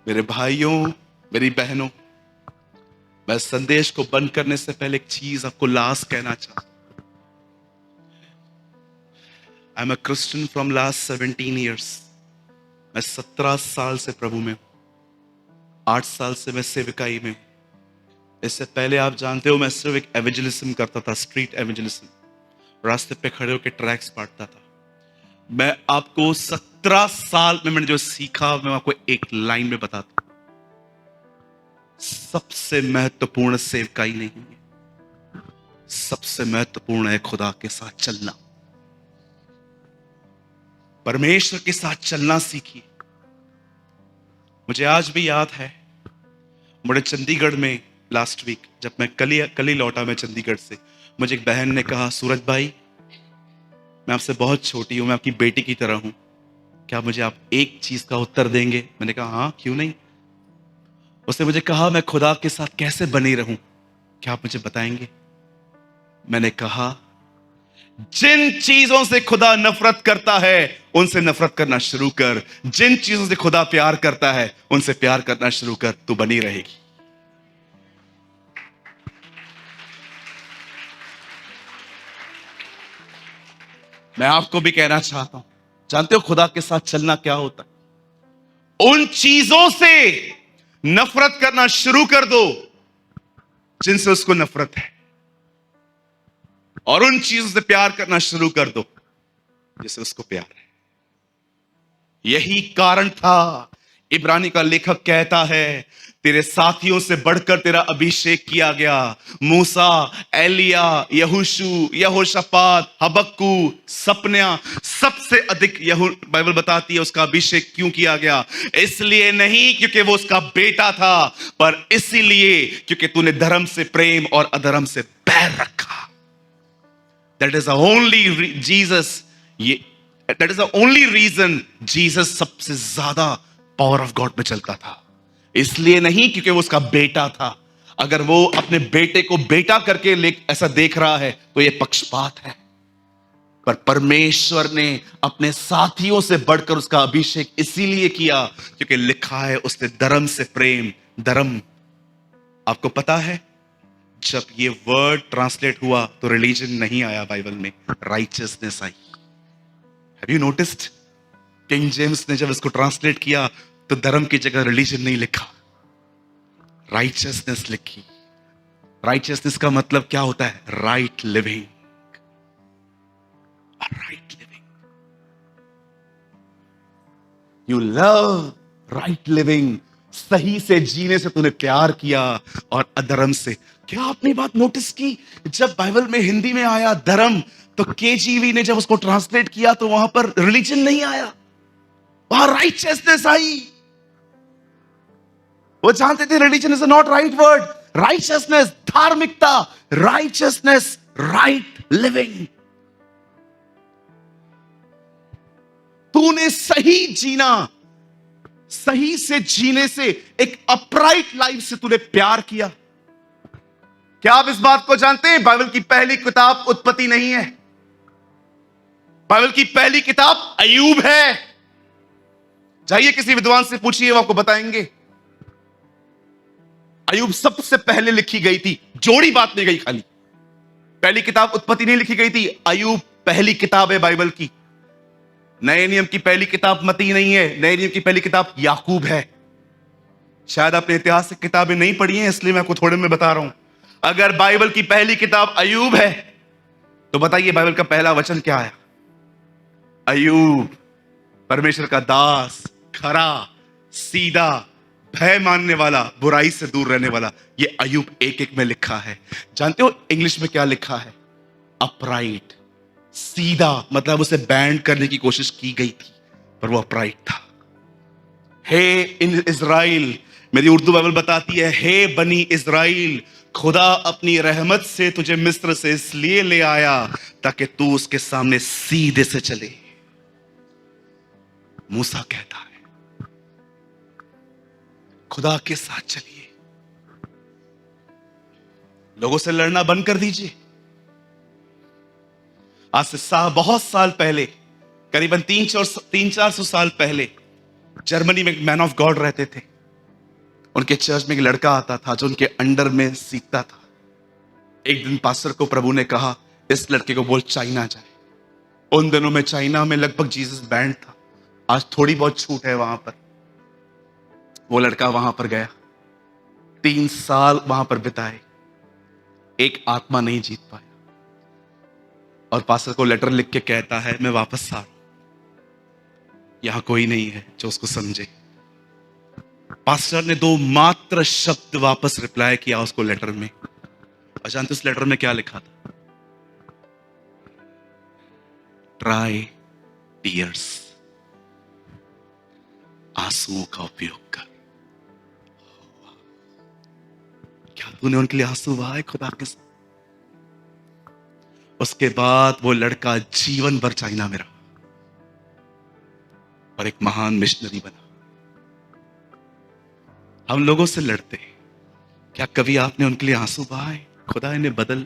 मेरे भाइयों, मेरी बहनों, मैं संदेश को बंद करने से पहले एक चीज आपको लास्ट कहना चाहता हूं। I am a Christian from last 17 years. मैं 17 साल से प्रभु में हूं, 8 साल से मैं सेविकाई में हूं। इससे पहले आप जानते हो मैं सिर्फ एक एवेंजलिज्म करता था, स्ट्रीट एवेंजलिज्म, रास्ते पे खड़े होकर ट्रैक्स बांटता था। मैं आपको 17 साल में मैंने जो सीखा, मैं आपको एक लाइन में बताता हूं। सबसे महत्वपूर्ण सेवकाई नहीं है, सबसे महत्वपूर्ण है खुदा के साथ चलना। परमेश्वर के साथ चलना सीखिए। मुझे आज भी याद है, मुझे चंडीगढ़ में लास्ट वीक, जब मैं कल ही लौटा मैं चंडीगढ़ से, मुझे एक बहन ने कहा सूरज भाई मैं आपसे बहुत छोटी हूं, मैं आपकी बेटी की तरह हूं, क्या मुझे आप एक चीज का उत्तर देंगे? मैंने कहा हाँ क्यों नहीं। उसने मुझे कहा मैं खुदा के साथ कैसे बनी रहूं, क्या आप मुझे बताएंगे? मैंने कहा जिन चीजों से खुदा नफरत करता है उनसे नफरत करना शुरू कर, जिन चीजों से खुदा प्यार करता है उनसे प्यार करना शुरू कर, तू बनी रहेगी। मैं आपको भी कहना चाहता हूं, जानते हो खुदा के साथ चलना क्या होता है? उन चीजों से नफरत करना शुरू कर दो जिनसे उसको नफरत है, और उन चीजों से प्यार करना शुरू कर दो जिससे उसको प्यार है। यही कारण था, इब्रानी का लेखक कहता है तेरे साथियों से बढ़कर तेरा अभिषेक किया गया। मूसा, एलिया, यहोशू, यहोशापात, हबक्कू, सपन्या, सबसे अधिक बाइबल बताती है उसका अभिषेक क्यों किया गया। इसलिए नहीं क्योंकि वो उसका बेटा था, पर इसीलिए क्योंकि तूने धर्म से प्रेम और अधर्म से बैर रखा। That is the only Jesus, that is the only reason Jesus सबसे ज्यादा पावर ऑफ गॉड में चलता था। इसलिए नहीं क्योंकि वो उसका बेटा था। अगर वो अपने बेटे को बेटा करके ऐसा देख रहा है तो ये पक्षपात है। पर परमेश्वर ने अपने साथियों से बढ़कर उसका अभिषेक इसीलिए किया क्योंकि लिखा है उसने धर्म से प्रेम। धर्म, आपको पता है जब ये वर्ड ट्रांसलेट हुआ तो रिलीजन नहीं आया बाइबल में, righteousness I. Have you noticed? King James ने जब इसको ट्रांसलेट किया तो धर्म की जगह रिलीजन नहीं लिखा, राइचियसनेस लिखी। राइचियसनेस का मतलब क्या होता है? Right living. Right living, you love right living. सही से जीने से तूने प्यार किया और अधर्म से। क्या आपने बात नोटिस की? जब बाइबल में हिंदी में आया धर्म तो केजीवी ने जब उसको ट्रांसलेट किया तो वहां पर रिलीजन नहीं आया, वहां राइचियसनेस आई। वो जानते थे religion is not right word. Righteousness, धार्मिकता, राइचियसनेस, राइट लिविंग। तूने सही जीना, सही से जीने से, एक अपराइट लाइफ से तूने प्यार किया। क्या आप इस बात को जानते हैं? बाइबल की पहली किताब उत्पत्ति नहीं है, बाइबल की पहली किताब अय्यूब है। जाइए किसी विद्वान से पूछिए, वो आपको बताएंगे। अय्यूब सबसे पहले लिखी गई थी, जोड़ी बात नहीं गई खाली। पहली किताब उत्पत्ति नहीं लिखी गई थी, अय्यूब पहली किताब है बाइबल की। नए नियम की पहली किताब मती नहीं है, नए नियम की पहली किताब याकूब है। शायद आपने इतिहास की किताबें नहीं पढ़ी हैं, इसलिए मैं आपको थोड़े में बता रहा हूं। अगर बाइबल की पहली किताब अय्यूब है तो बताइए बाइबल का पहला वचन क्या है? अय्यूब, परमेश्वर का दास, खरा, सीधा, भय मानने वाला, बुराई से दूर रहने वाला। ये अय्यूब एक एक में लिखा है। जानते हो इंग्लिश में क्या लिखा है? अपराइट। सीधा मतलब उसे बैंड करने की कोशिश की गई थी पर वो अपराइट था। हे इन इज़राइल, मेरी उर्दू बाइबल बताती है, हे बनी इज़राइल, खुदा अपनी रहमत से तुझे मिस्र से इसलिए ले आया ताकि तू उसके सामने सीधे से चले। मूसा कहता है खुदा के साथ चलिए, लोगों से लड़ना बंद कर दीजिए। आज से बहुत साल पहले, करीबन 300-400 साल पहले, जर्मनी में एक मैन ऑफ गॉड रहते थे। उनके चर्च में एक लड़का आता था जो उनके अंडर में सीखता था। एक दिन पास्टर को प्रभु ने कहा इस लड़के को बोल चाइना जाए। उन दिनों में चाइना में लगभग जीसस बैंड था, आज थोड़ी बहुत छूट है वहां पर। वो लड़का वहां पर गया, 3 साल वहां पर बिताए, एक आत्मा नहीं जीत पाया। और पास्टर को लेटर लिख के कहता है मैं वापस आ रहा हूं, यहां कोई नहीं है जो उसको समझे। पास्टर ने 2 मात्र शब्द वापस रिप्लाई किया उसको लेटर में। और जानते उस लेटर में क्या लिखा था? ट्राई टीयर्स, आंसुओं का उपयोग कर। क्या तूने उनके लिए आंसू बहाए खुदा के साथ? उसके बाद वो लड़का जीवन भर चाइना में रहा और एक महान मिशनरी बना। हम लोगों से लड़ते, क्या कभी आपने उनके लिए आंसू बहाए? खुदा इन्हें बदल।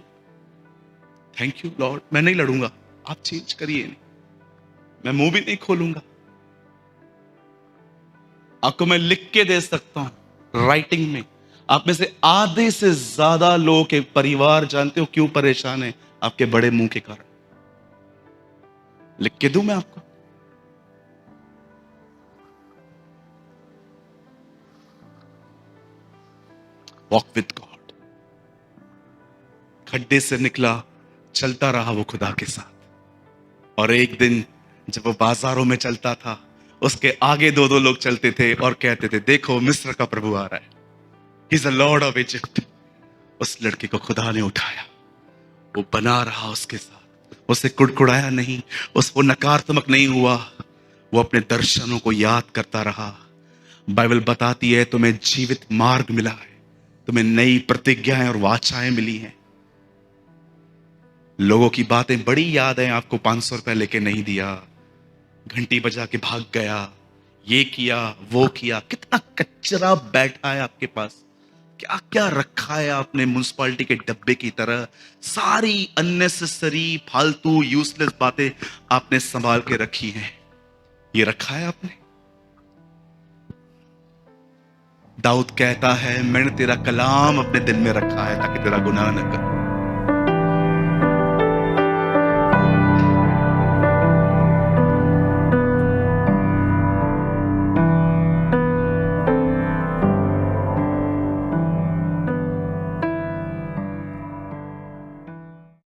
थैंक यू लॉर्ड, मैं नहीं लड़ूंगा, आप चेंज करिए इन्हें, मैं मुंह भी नहीं खोलूंगा। आपको मैं लिख के दे सकता हूं राइटिंग में। आप में से आधे से ज्यादा लोगों के परिवार जानते हो क्यों परेशान है? आपके बड़े मुंह के कारण। लिख के दूं मैं आपको? Walk with God. खड्डे से निकला, चलता रहा वो खुदा के साथ। और एक दिन जब वो बाजारों में चलता था, उसके आगे 2-2 लोग चलते थे और कहते थे देखो मिस्र का प्रभु आ रहा है, he is the Lord of Egypt. उस लड़के को खुदा ने उठाया, वो बना रहा उसके साथ, उसे कुड़कुड़ाया नहीं, उसको नकारात्मक नहीं हुआ, वो अपने दर्शनों को याद करता रहा। बाइबल बताती है तुम्हें जीवित मार्ग मिला है, तुम्हें नई प्रतिज्ञाएं और वाचाएं मिली हैं। लोगों की बातें बड़ी याद है, आपको 500 रुपए लेके नहीं दिया, घंटी बजा के भाग गया, ये किया वो किया, कितना कचरा बैठा है आपके पास। क्या क्या रखा है आपने म्युनिसिपालिटी के डब्बे की तरह। सारी अननेसेसरी फालतू यूजलेस बातें आपने संभाल के रखी हैं। ये रखा है आपने। दाऊद कहता है मैंने तेरा कलाम अपने दिल में रखा है ताकि तेरा गुनाह न कर।